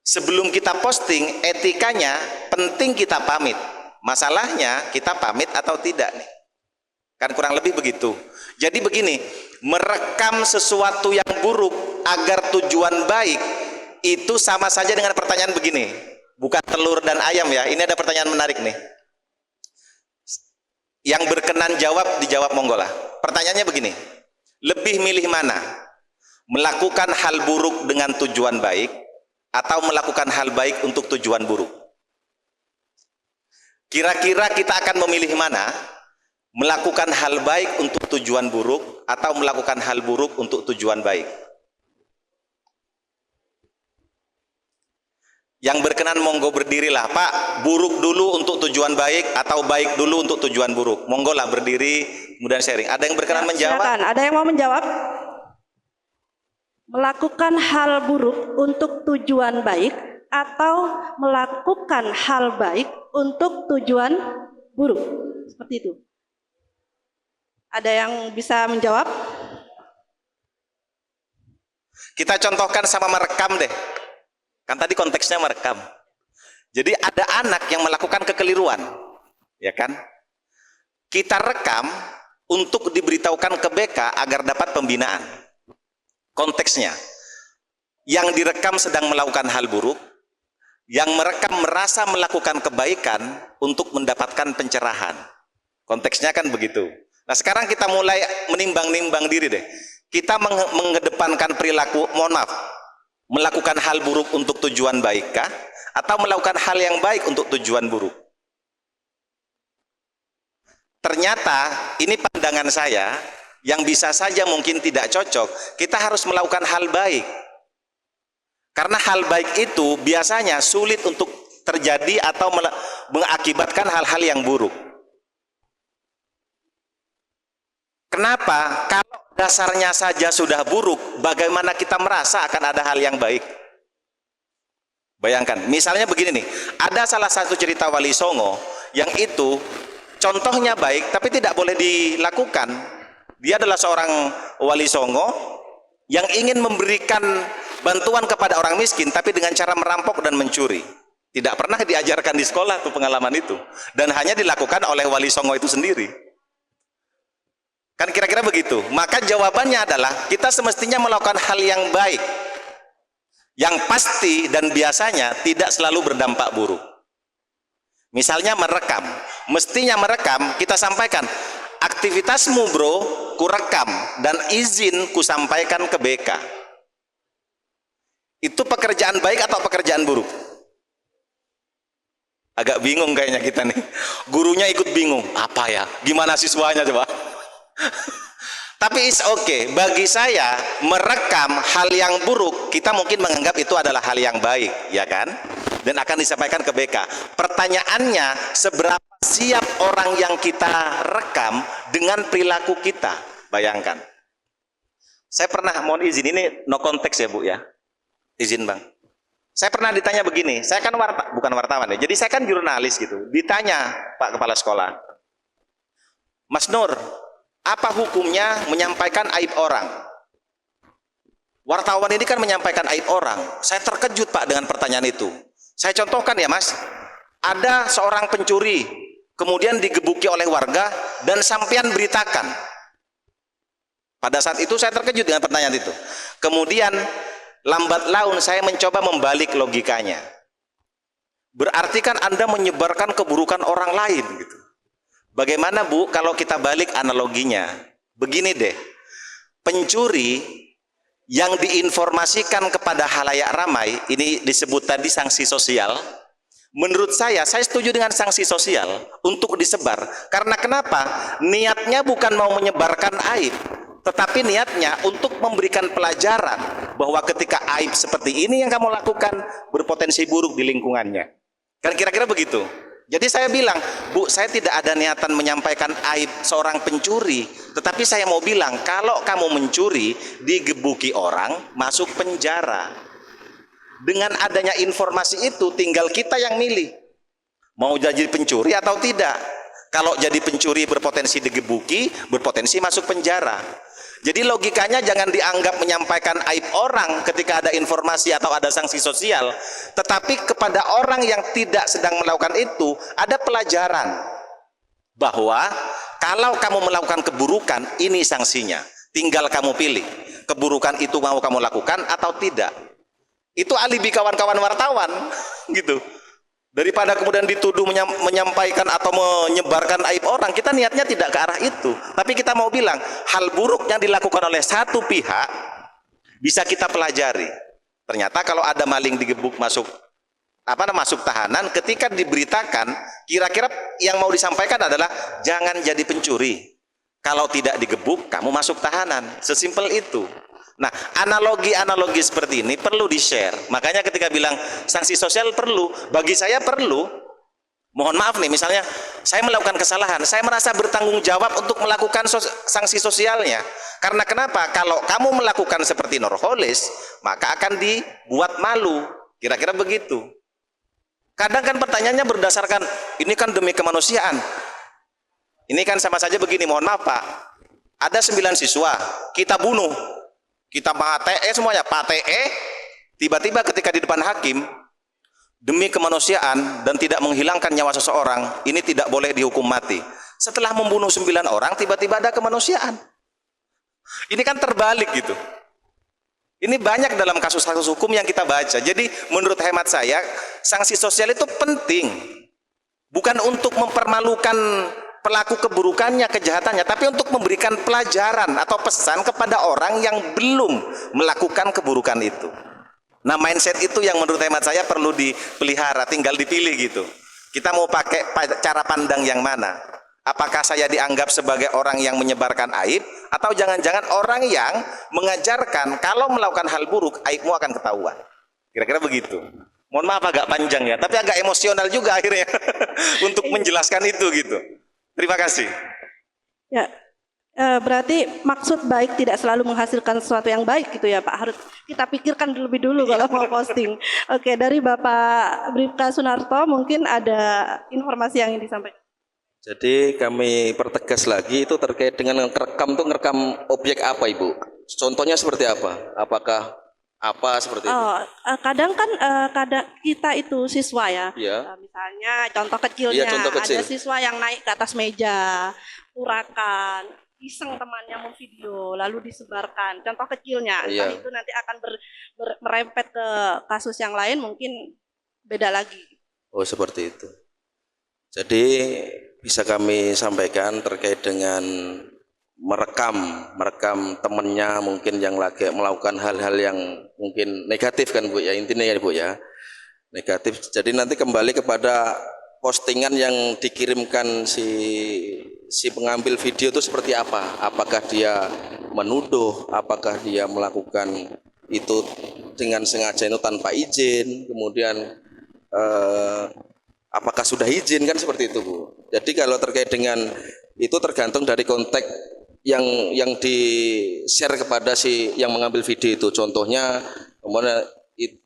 Sebelum kita posting, etikanya penting kita pamit. Masalahnya kita pamit atau tidak nih? Kan kurang lebih begitu. Jadi begini, merekam sesuatu yang buruk agar tujuan baik, itu sama saja dengan pertanyaan begini, bukan telur dan ayam ya. Ini ada pertanyaan menarik nih. Yang berkenan jawab, dijawab monggo lah. Pertanyaannya begini, lebih milih mana? Melakukan hal buruk dengan tujuan baik atau melakukan hal baik untuk tujuan buruk? Kira-kira kita akan memilih mana? Melakukan hal baik untuk tujuan buruk atau melakukan hal buruk untuk tujuan baik? Yang berkenan monggo berdirilah. Pak, buruk dulu untuk tujuan baik atau baik dulu untuk tujuan buruk? Monggo lah berdiri, kemudian sharing. Ada yang berkenan menjawab? Silakan, ada yang mau menjawab? Melakukan hal buruk untuk tujuan baik atau melakukan hal baik untuk tujuan buruk? Seperti itu. Ada yang bisa menjawab? Kita contohkan sama merekam deh. Kan tadi konteksnya merekam. Jadi ada anak yang melakukan kekeliruan, ya kan? Kita rekam untuk diberitahukan ke BK agar dapat pembinaan. Konteksnya, yang direkam sedang melakukan hal buruk, yang merekam merasa melakukan kebaikan untuk mendapatkan pencerahan. Konteksnya kan begitu. Nah sekarang kita mulai menimbang-nimbang diri deh. Kita mengedepankan perilaku, mohon maaf, melakukan hal buruk untuk tujuan baik kah? Atau melakukan hal yang baik untuk tujuan buruk? Ternyata ini pandangan saya yang bisa saja mungkin tidak cocok. Kita harus melakukan hal baik. Karena hal baik itu biasanya sulit untuk terjadi atau mengakibatkan hal-hal yang buruk. Kenapa? Kalau dasarnya saja sudah buruk, bagaimana kita merasa akan ada hal yang baik? Bayangkan, misalnya begini nih, ada salah satu cerita Wali Songo yang itu contohnya baik tapi tidak boleh dilakukan. Dia adalah seorang Wali Songo yang ingin memberikan bantuan kepada orang miskin tapi dengan cara merampok dan mencuri. Tidak pernah diajarkan di sekolah tuh pengalaman itu, dan hanya dilakukan oleh Wali Songo itu sendiri. Kan kira-kira begitu. Maka jawabannya adalah kita semestinya melakukan hal yang baik, yang pasti dan biasanya tidak selalu berdampak buruk. Misalnya merekam, mestinya merekam, kita sampaikan, aktivitasmu bro, kurekam dan izin ku sampaikan ke BK. Itu pekerjaan baik atau pekerjaan buruk? Agak bingung kayaknya kita nih. Gurunya ikut bingung, apa ya? Gimana siswanya coba? Tapi it's okay. Bagi saya merekam hal yang buruk, kita mungkin menganggap itu adalah hal yang baik, ya kan? Dan akan disampaikan ke BK. Pertanyaannya, seberapa siap orang yang kita rekam dengan perilaku kita? Bayangkan. Saya pernah, mohon izin, ini no konteks ya Bu ya. Izin Bang. Saya pernah ditanya begini, saya kan bukan wartawan ya, jadi saya kan jurnalis gitu. Ditanya Pak Kepala Sekolah, Mas Nur, apa hukumnya menyampaikan aib orang? Wartawan ini kan menyampaikan aib orang. Saya terkejut Pak dengan pertanyaan itu. Saya contohkan ya Mas, ada seorang pencuri, kemudian digebuki oleh warga dan sampean beritakan. Pada saat itu saya terkejut dengan pertanyaan itu. Kemudian lambat laun saya mencoba membalik logikanya. Berarti kan Anda menyebarkan keburukan orang lain gitu. Bagaimana Bu kalau kita balik analoginya? Begini deh. Pencuri yang diinformasikan kepada halayak ramai, ini disebut tadi sanksi sosial. Menurut saya setuju dengan sanksi sosial untuk disebar. Karena kenapa? Niatnya bukan mau menyebarkan aib, tetapi niatnya untuk memberikan pelajaran bahwa ketika aib seperti ini yang kamu lakukan berpotensi buruk di lingkungannya. Kan kira-kira begitu. Jadi saya bilang, Bu, saya tidak ada niatan menyampaikan aib seorang pencuri, tetapi saya mau bilang, kalau kamu mencuri, digebuki orang, masuk penjara. Dengan adanya informasi itu, tinggal kita yang milih. Mau jadi pencuri atau tidak. Kalau jadi pencuri berpotensi digebuki, berpotensi masuk penjara. Jadi logikanya jangan dianggap menyampaikan aib orang ketika ada informasi atau ada sanksi sosial, tetapi kepada orang yang tidak sedang melakukan itu ada pelajaran bahwa kalau kamu melakukan keburukan ini sanksinya, tinggal kamu pilih keburukan itu mau kamu lakukan atau tidak. Itu alibi kawan-kawan wartawan gitu. Daripada kemudian dituduh menyampaikan atau menyebarkan aib orang, kita niatnya tidak ke arah itu. Tapi kita mau bilang, hal buruk yang dilakukan oleh satu pihak bisa kita pelajari. Ternyata kalau ada maling digebuk masuk tahanan, ketika diberitakan, kira-kira yang mau disampaikan adalah jangan jadi pencuri. Kalau tidak digebuk, kamu masuk tahanan. Sesimpel itu. Nah, analogi-analogi seperti ini perlu di-share. Makanya ketika bilang sanksi sosial perlu, bagi saya perlu. Mohon maaf nih, misalnya saya melakukan kesalahan, saya merasa bertanggung jawab untuk melakukan sanksi sosialnya. Karena kenapa? Kalau kamu melakukan seperti Nurholis, maka akan dibuat malu. Kira-kira begitu. Kadang kan pertanyaannya berdasarkan, ini kan demi kemanusiaan. Ini kan sama saja begini, mohon maaf Pak. Ada 9 siswa, kita bunuh. Kita PTE semuanya, PTE, tiba-tiba ketika di depan hakim, demi kemanusiaan dan tidak menghilangkan nyawa seseorang, ini tidak boleh dihukum mati. Setelah membunuh 9 orang, tiba-tiba ada kemanusiaan. Ini kan terbalik gitu. Ini banyak dalam kasus-kasus hukum yang kita baca. Jadi menurut hemat saya, sanksi sosial itu penting. Bukan untuk mempermalukan pelaku keburukannya, kejahatannya, tapi untuk memberikan pelajaran atau pesan kepada orang yang belum melakukan keburukan itu. Nah, mindset itu yang menurut hemat saya perlu dipelihara, tinggal dipilih gitu. Kita mau pakai cara pandang yang mana? Apakah saya dianggap sebagai orang yang menyebarkan aib, atau jangan-jangan orang yang mengajarkan kalau melakukan hal buruk, aibmu akan ketahuan. Kira-kira begitu. Mohon maaf agak panjang ya, tapi agak emosional juga akhirnya untuk menjelaskan itu gitu. Terima kasih. Ya, berarti maksud baik tidak selalu menghasilkan sesuatu yang baik gitu ya Pak. Harus kita pikirkan lebih dulu kalau mau posting. Oke, dari Bapak Bribka Sunarto mungkin ada informasi yang ingin disampaikan. Jadi kami pertegas lagi itu terkait dengan ngerekam itu ngerekam objek apa Ibu? Contohnya seperti apa? Apakah apa seperti itu? Kadang kan kadang kita itu siswa ya. Misalnya contoh kecilnya, contoh kecil. Ada siswa yang naik ke atas meja, urakan, iseng temannya mau video lalu disebarkan. Contoh kecilnya, entah itu nanti akan merempet ke kasus yang lain, mungkin beda lagi. Oh, seperti itu. Jadi bisa kami sampaikan terkait dengan merekam temennya mungkin yang lagi melakukan hal-hal yang mungkin negatif kan Bu ya, intinya ya Bu ya, negatif. Jadi nanti kembali kepada postingan yang dikirimkan si pengambil video itu seperti apa, apakah dia menuduh, apakah dia melakukan itu dengan sengaja itu tanpa izin, kemudian apakah sudah izin, kan seperti itu Bu. Jadi kalau terkait dengan itu tergantung dari konteks yang di share kepada si yang mengambil video itu. Contohnya kemudian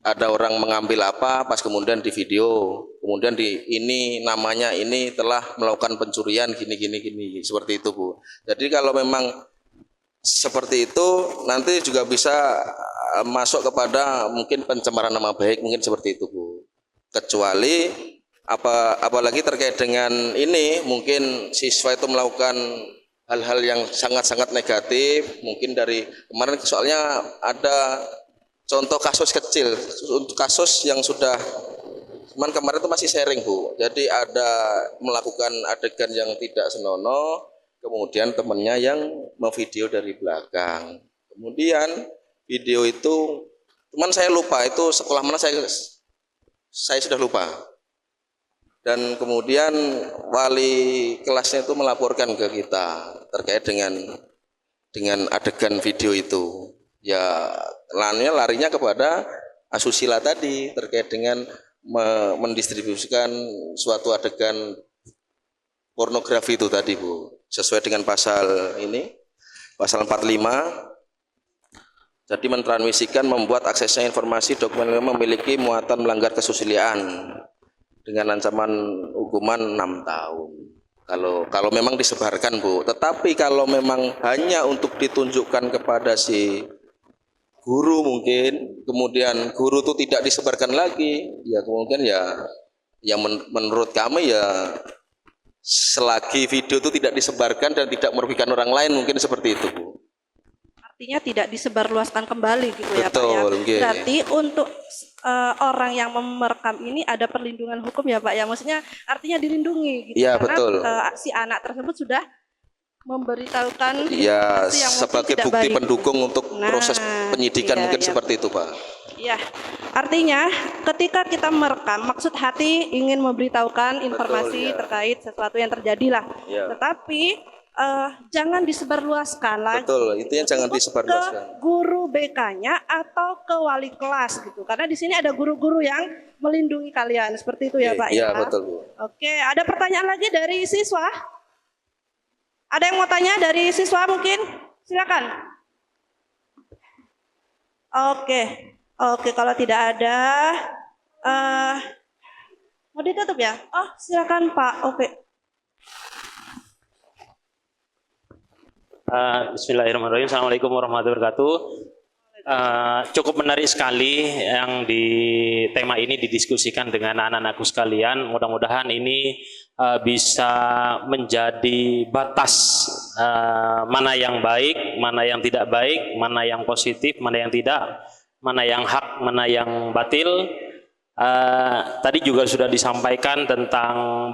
ada orang mengambil apa, pas kemudian di video, kemudian ini namanya ini telah melakukan pencurian gini seperti itu, Bu. Jadi kalau memang seperti itu nanti juga bisa masuk kepada mungkin pencemaran nama baik, mungkin seperti itu, Bu. Kecuali apalagi terkait dengan ini, mungkin siswa itu melakukan hal-hal yang sangat-sangat negatif, mungkin dari kemarin soalnya ada contoh kasus kecil, untuk kasus yang sudah kemarin itu masih sharing, Bu. Jadi ada melakukan adegan yang tidak senonoh, kemudian temannya yang memvideo dari belakang. Kemudian video itu teman saya lupa itu sekolah mana, saya sudah lupa. Dan kemudian wali kelasnya itu melaporkan ke kita terkait dengan adegan video itu. Ya larinya kepada asusila tadi terkait dengan mendistribusikan suatu adegan pornografi itu tadi, Bu. Sesuai dengan pasal ini, pasal 45. Jadi mentransmisikan, membuat aksesnya informasi dokumen yang memiliki muatan melanggar kesusilaan dengan ancaman hukuman 6 tahun. Kalau memang disebarkan, Bu. Tetapi kalau memang hanya untuk ditunjukkan kepada si guru mungkin, kemudian guru itu tidak disebarkan lagi, ya kemungkinan ya menurut kami ya selagi video itu tidak disebarkan dan tidak merugikan orang lain, mungkin seperti itu, Bu. Artinya tidak disebarluaskan kembali gitu ya, Pak ya. Okay. Berarti untuk orang yang merekam ini ada perlindungan hukum ya, Pak ya. Maksudnya artinya dilindungi gitu. Ya, karena betul. Si anak tersebut sudah memberitahukan Ya, informasi yang sebagai tidak bukti baik. pendukung untuk proses penyidikan, iya, mungkin iya. seperti itu, Pak. Ya, artinya ketika kita merekam, maksud hati ingin memberitahukan informasi ya. terkait sesuatu yang terjadi lah. Ya. Tetapi jangan disebarluaskan lagi. Betul, itu yang jangan Ke disebarluaskan. guru BK-nya atau ke wali kelas gitu. Karena di sini ada guru-guru yang melindungi kalian. Seperti itu ya, Pak. Iya, betul, Bu. Oke, ada pertanyaan lagi dari siswa? Ada yang mau tanya dari siswa mungkin? Silakan. Oke, kalau tidak ada, mau ditutup ya? Oh, silakan Pak. Oke. Bismillahirrahmanirrahim. Assalamualaikum warahmatullahi wabarakatuh. Cukup menarik sekali yang di tema ini didiskusikan dengan anak-anakku sekalian. Mudah-mudahan ini bisa menjadi batas mana yang baik, mana yang tidak baik, mana yang positif, mana yang tidak, mana yang hak, mana yang batil. Tadi juga sudah disampaikan tentang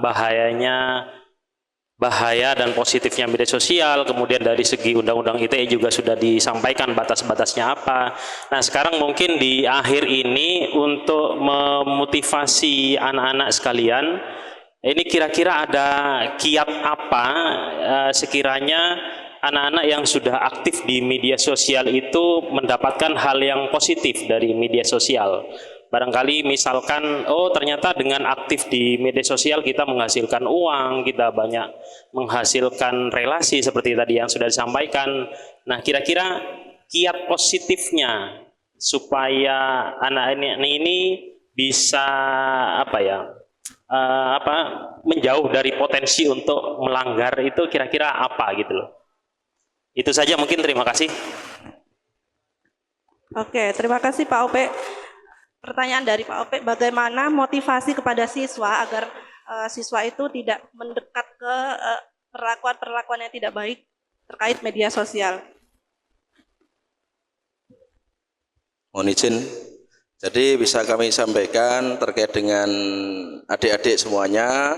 bahaya dan positifnya media sosial, kemudian dari segi undang-undang ITE juga sudah disampaikan batas-batasnya apa. Nah, sekarang mungkin di akhir ini untuk memotivasi anak-anak sekalian, ini kira-kira ada kiat apa sekiranya anak-anak yang sudah aktif di media sosial itu mendapatkan hal yang positif dari media sosial. Barangkali misalkan, oh ternyata dengan aktif di media sosial kita menghasilkan uang, kita banyak menghasilkan relasi seperti tadi yang sudah disampaikan. Nah, kira-kira kiat positifnya supaya anak ini bisa menjauh dari potensi untuk melanggar itu kira-kira apa gitu loh. Itu saja mungkin, terima kasih. Oke, terima kasih Pak Ope. Pertanyaan dari Pak Ope, bagaimana motivasi kepada siswa agar siswa itu tidak mendekat ke perlakuan-perlakuan yang tidak baik terkait media sosial? Mohon izin. Jadi bisa kami sampaikan terkait dengan adik-adik semuanya,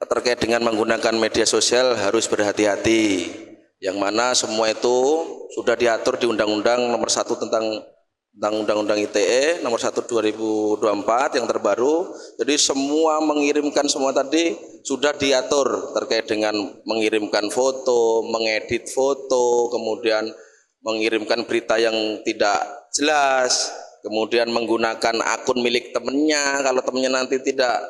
terkait dengan menggunakan media sosial harus berhati-hati. Yang mana semua itu sudah diatur di Undang-Undang Nomor 1 tentang Undang-Undang ITE Nomor 1 2024 yang terbaru. Jadi semua mengirimkan semua tadi sudah diatur terkait dengan mengirimkan foto, mengedit foto, kemudian mengirimkan berita yang tidak jelas, kemudian menggunakan akun milik temannya. Kalau temannya nanti tidak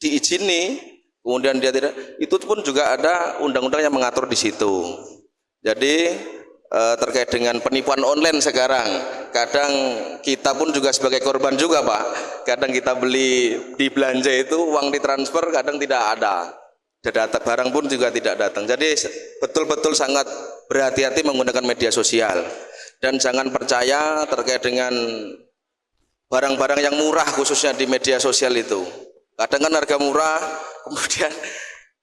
diizini, kemudian dia tidak, itu pun juga ada undang-undang yang mengatur di situ. Jadi terkait dengan penipuan online sekarang, kadang kita pun juga sebagai korban juga Pak. Kadang kita beli di belanja itu uang ditransfer, kadang tidak ada. Data barang pun juga tidak datang. Jadi betul-betul sangat berhati-hati menggunakan media sosial. Dan jangan percaya terkait dengan barang-barang yang murah khususnya di media sosial itu. Kadang kan harga murah, kemudian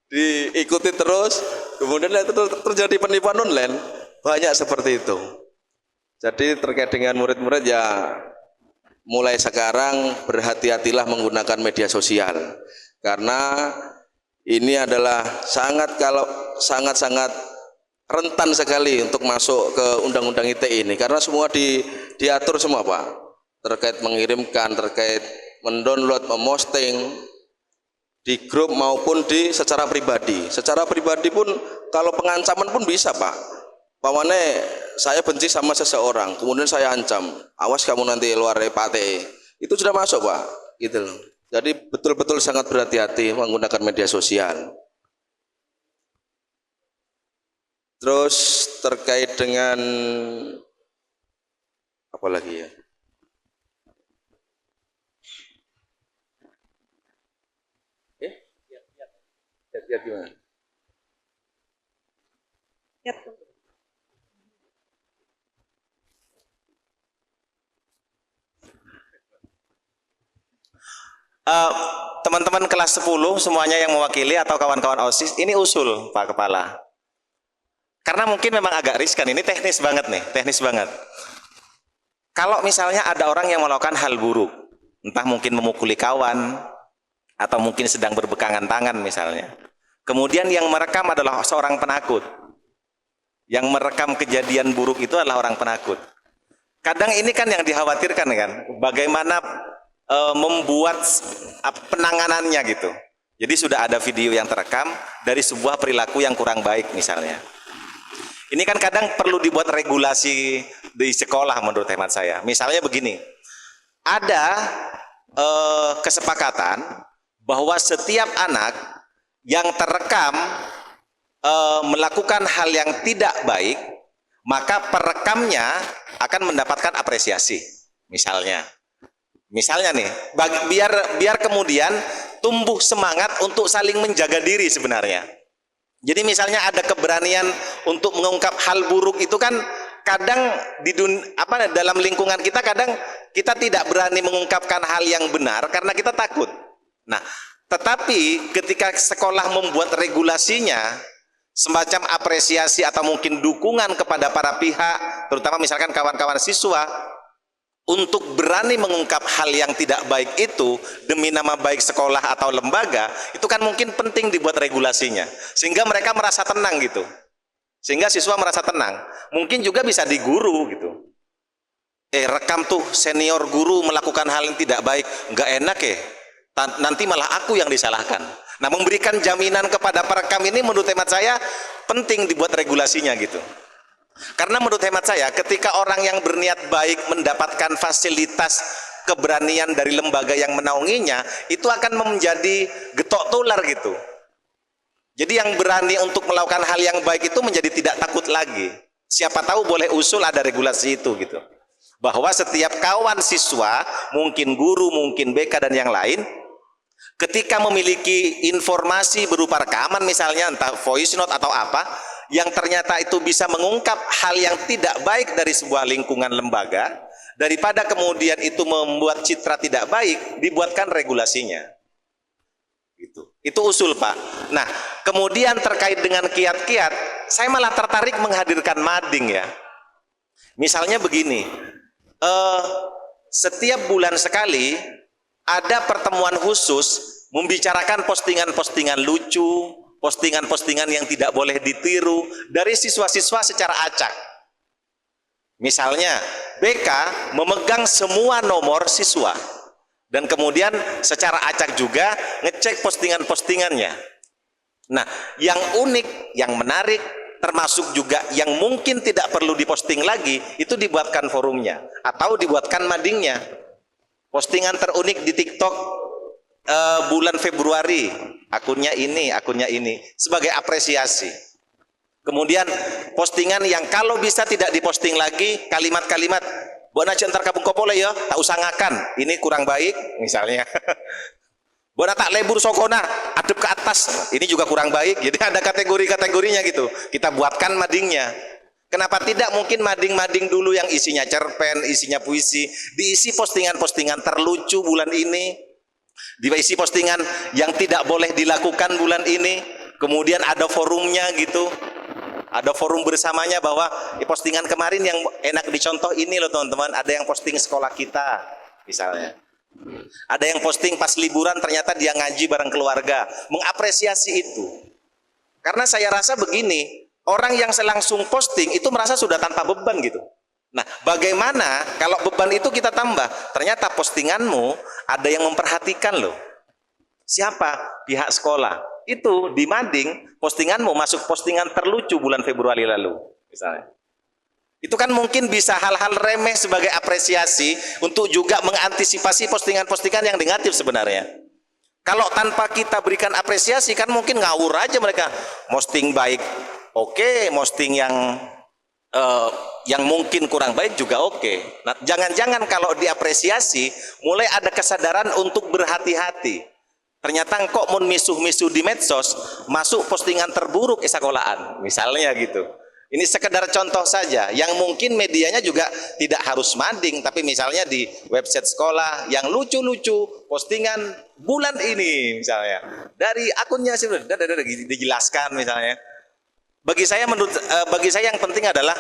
diikuti terus, kemudian itu terjadi penipuan online. Banyak seperti itu. Jadi terkait dengan murid-murid ya mulai sekarang berhati-hatilah menggunakan media sosial. Karena ini adalah sangat-sangat rentan sekali untuk masuk ke undang-undang ITE ini. Karena semua diatur semua Pak. Terkait mengirimkan, terkait mendownload, memosting di grup maupun secara pribadi. Secara pribadi pun kalau pengancaman pun bisa Pak. Pamannya saya benci sama seseorang, kemudian saya ancam, awas kamu nanti luar PATE. Itu sudah masuk Pak, gitu loh. Jadi betul-betul sangat berhati-hati menggunakan media sosial. Terus terkait dengan apa lagi ya? Ya gimana? Teman-teman kelas 10 semuanya yang mewakili atau kawan-kawan OSIS, ini usul Pak Kepala. Karena mungkin memang agak riskan, ini teknis banget nih, teknis banget. Kalau misalnya ada orang yang melakukan hal buruk, entah mungkin memukuli kawan, atau mungkin sedang berpegangan tangan misalnya. Kemudian yang merekam adalah seorang penakut. Yang merekam kejadian buruk itu adalah orang penakut. Kadang ini kan yang dikhawatirkan kan, bagaimana membuat penanganannya gitu. Jadi sudah ada video yang terekam dari sebuah perilaku yang kurang baik misalnya. Ini kan kadang perlu dibuat regulasi di sekolah menurut hemat saya. Misalnya begini, ada kesepakatan bahwa setiap anak yang terekam melakukan hal yang tidak baik, maka perekamnya akan mendapatkan apresiasi. Misalnya nih, biar kemudian tumbuh semangat untuk saling menjaga diri sebenarnya. Jadi misalnya ada keberanian untuk mengungkap hal buruk itu kan kadang dalam lingkungan kita kadang kita tidak berani mengungkapkan hal yang benar karena kita takut. Nah, tetapi ketika sekolah membuat regulasinya semacam apresiasi atau mungkin dukungan kepada para pihak, terutama misalkan kawan-kawan siswa, untuk berani mengungkap hal yang tidak baik itu demi nama baik sekolah atau lembaga, itu kan mungkin penting dibuat regulasinya sehingga mereka merasa tenang gitu, sehingga siswa merasa tenang. Mungkin juga bisa di guru gitu, rekam tuh senior guru melakukan hal yang tidak baik, nggak enak nanti malah aku yang disalahkan. Nah, memberikan jaminan kepada perekam ini menurut hemat saya penting dibuat regulasinya gitu. Karena menurut hemat saya ketika orang yang berniat baik mendapatkan fasilitas keberanian dari lembaga yang menaunginya, itu akan menjadi getok tular gitu. Jadi yang berani untuk melakukan hal yang baik itu menjadi tidak takut lagi. Siapa tahu boleh usul ada regulasi itu gitu, bahwa setiap kawan siswa, mungkin guru, mungkin BK dan yang lain, ketika memiliki informasi berupa rekaman misalnya, entah voice note atau apa, yang ternyata itu bisa mengungkap hal yang tidak baik dari sebuah lingkungan lembaga, daripada kemudian itu membuat citra tidak baik, dibuatkan regulasinya. Itu usul Pak. Nah, kemudian terkait dengan kiat-kiat, saya malah tertarik menghadirkan mading ya. Misalnya begini, setiap bulan sekali ada pertemuan khusus membicarakan postingan-postingan lucu, postingan-postingan yang tidak boleh ditiru dari siswa-siswa secara acak. Misalnya BK memegang semua nomor siswa dan kemudian secara acak juga ngecek postingan-postingannya. Nah, yang unik, yang menarik, termasuk juga yang mungkin tidak perlu diposting lagi, itu dibuatkan forumnya atau dibuatkan madingnya. Postingan terunik di TikTok bulan Februari akunnya ini sebagai apresiasi. Kemudian postingan yang kalau bisa tidak diposting lagi, kalimat-kalimat buat antar kabung kopole ya, tak usah ngakan, ini kurang baik misalnya. Buat tak lebur sokona, adep ke atas, ini juga kurang baik. Jadi ada kategori-kategorinya gitu. Kita buatkan madingnya. Kenapa tidak mungkin mading-mading dulu yang isinya cerpen, isinya puisi, diisi postingan-postingan terlucu bulan ini, diisi postingan yang tidak boleh dilakukan bulan ini, kemudian ada forumnya gitu. Ada forum bersamanya bahwa postingan kemarin yang enak dicontoh ini loh teman-teman, ada yang posting sekolah kita misalnya. Ada yang posting pas liburan ternyata dia ngaji bareng keluarga, mengapresiasi itu. Karena saya rasa begini, orang yang langsung posting itu merasa sudah tanpa beban gitu. Nah, bagaimana kalau beban itu kita tambah? Ternyata postinganmu ada yang memperhatikan loh. Siapa? Pihak sekolah. Itu di mading, postinganmu masuk postingan terlucu bulan Februari lalu misalnya. Itu kan mungkin bisa hal-hal remeh sebagai apresiasi untuk juga mengantisipasi postingan-postingan yang negatif sebenarnya. Kalau tanpa kita berikan apresiasi kan mungkin ngawur aja mereka. Posting baik oke, posting yang mungkin kurang baik juga oke. Nah, jangan-jangan kalau diapresiasi mulai ada kesadaran untuk berhati-hati. Ternyata kok mun misuh-misuh di medsos masuk postingan terburuk sekolahan misalnya gitu. Ini sekedar contoh saja, yang mungkin medianya juga tidak harus mading, tapi misalnya di website sekolah yang lucu-lucu, postingan bulan ini misalnya, dari akunnya sudah dijelaskan misalnya. Bagi saya yang penting adalah,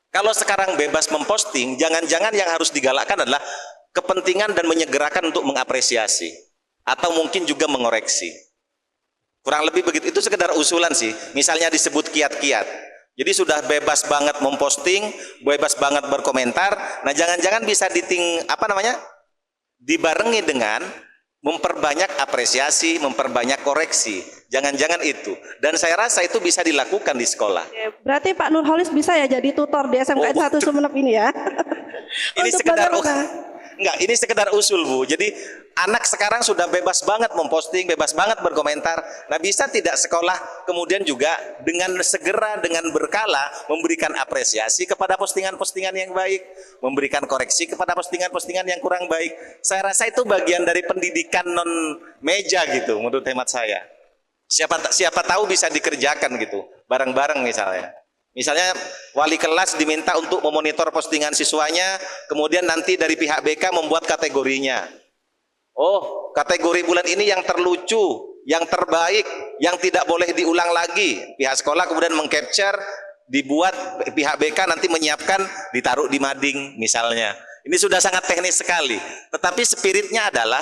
kalau sekarang bebas memposting, jangan-jangan yang harus digalakkan adalah kepentingan dan menyegerakan untuk mengapresiasi, atau mungkin juga mengoreksi. Kurang lebih begitu, itu sekedar usulan sih, misalnya disebut kiat-kiat. Jadi sudah bebas banget memposting, bebas banget berkomentar. Nah, jangan-jangan bisa dibarengi dengan memperbanyak apresiasi, memperbanyak koreksi. Jangan-jangan itu. Dan saya rasa itu bisa dilakukan di sekolah. Berarti Pak Nurholis bisa ya jadi tutor di SMKN 1 Sumeneb ini ya? Ini sekedar enggak, ini sekedar usul Bu. Jadi anak sekarang sudah bebas banget memposting, bebas banget berkomentar. Nah, bisa tidak sekolah kemudian juga dengan segera, dengan berkala memberikan apresiasi kepada postingan-postingan yang baik, memberikan koreksi kepada postingan-postingan yang kurang baik. Saya rasa itu bagian dari pendidikan non meja gitu menurut hemat saya. Siapa tahu bisa dikerjakan gitu, bareng-bareng misalnya. Misalnya wali kelas diminta untuk memonitor postingan siswanya, kemudian nanti dari pihak BK membuat kategorinya. Oh, kategori bulan ini yang terlucu, yang terbaik, yang tidak boleh diulang lagi. Pihak sekolah kemudian mengcapture, dibuat pihak BK nanti menyiapkan, ditaruh di mading misalnya. Ini sudah sangat teknis sekali. Tetapi spiritnya adalah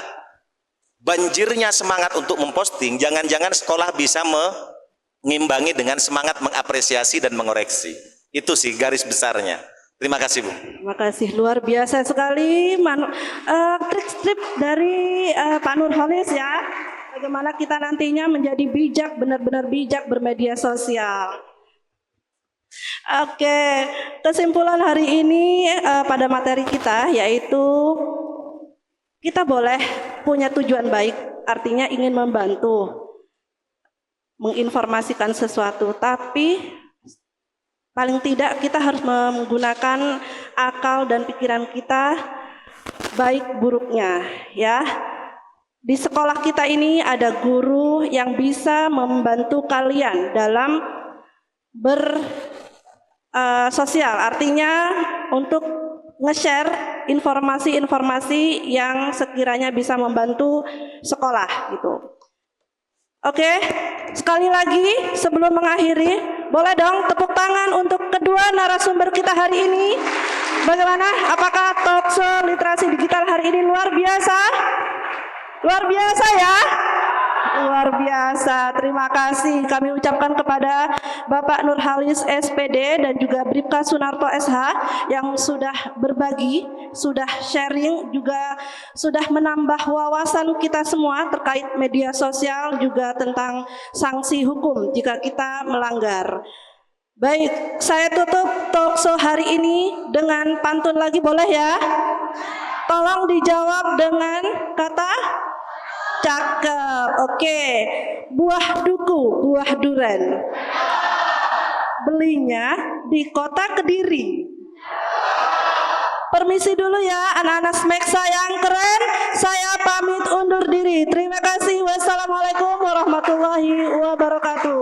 banjirnya semangat untuk memposting, jangan-jangan sekolah bisa mengimbangi dengan semangat mengapresiasi dan mengoreksi. Itu sih garis besarnya. Terima kasih Bu. Terima kasih, luar biasa sekali trik-trik dari Pak Nurholis ya. Bagaimana kita nantinya menjadi bijak, benar-benar bijak bermedia sosial. Oke, kesimpulan hari ini pada materi kita yaitu kita boleh punya tujuan baik, artinya ingin membantu, menginformasikan sesuatu, tapi paling tidak kita harus menggunakan akal dan pikiran kita baik buruknya ya. Di sekolah kita ini ada guru yang bisa membantu kalian dalam bersosial, artinya untuk nge-share informasi-informasi yang sekiranya bisa membantu sekolah gitu. Oke, sekali lagi sebelum mengakhiri, boleh dong tepuk tangan untuk kedua narasumber kita hari ini. Bagaimana? Apakah talkshow literasi digital hari ini luar biasa? Luar biasa ya? Luar biasa. Terima kasih kami ucapkan kepada Bapak Nurholis SPD dan juga Bribka Sunarto SH yang sudah berbagi, sudah sharing, juga sudah menambah wawasan kita semua terkait media sosial, juga tentang sanksi hukum jika kita melanggar. Baik, saya tutup talkshow hari ini dengan pantun lagi, boleh ya? Tolong dijawab dengan kata Cakep. Oke. Buah duku, buah duren. Belinya di kota Kediri. Permisi dulu ya anak-anak Smeksa yang keren. Saya pamit undur diri. Terima kasih. Wassalamualaikum warahmatullahi wabarakatuh.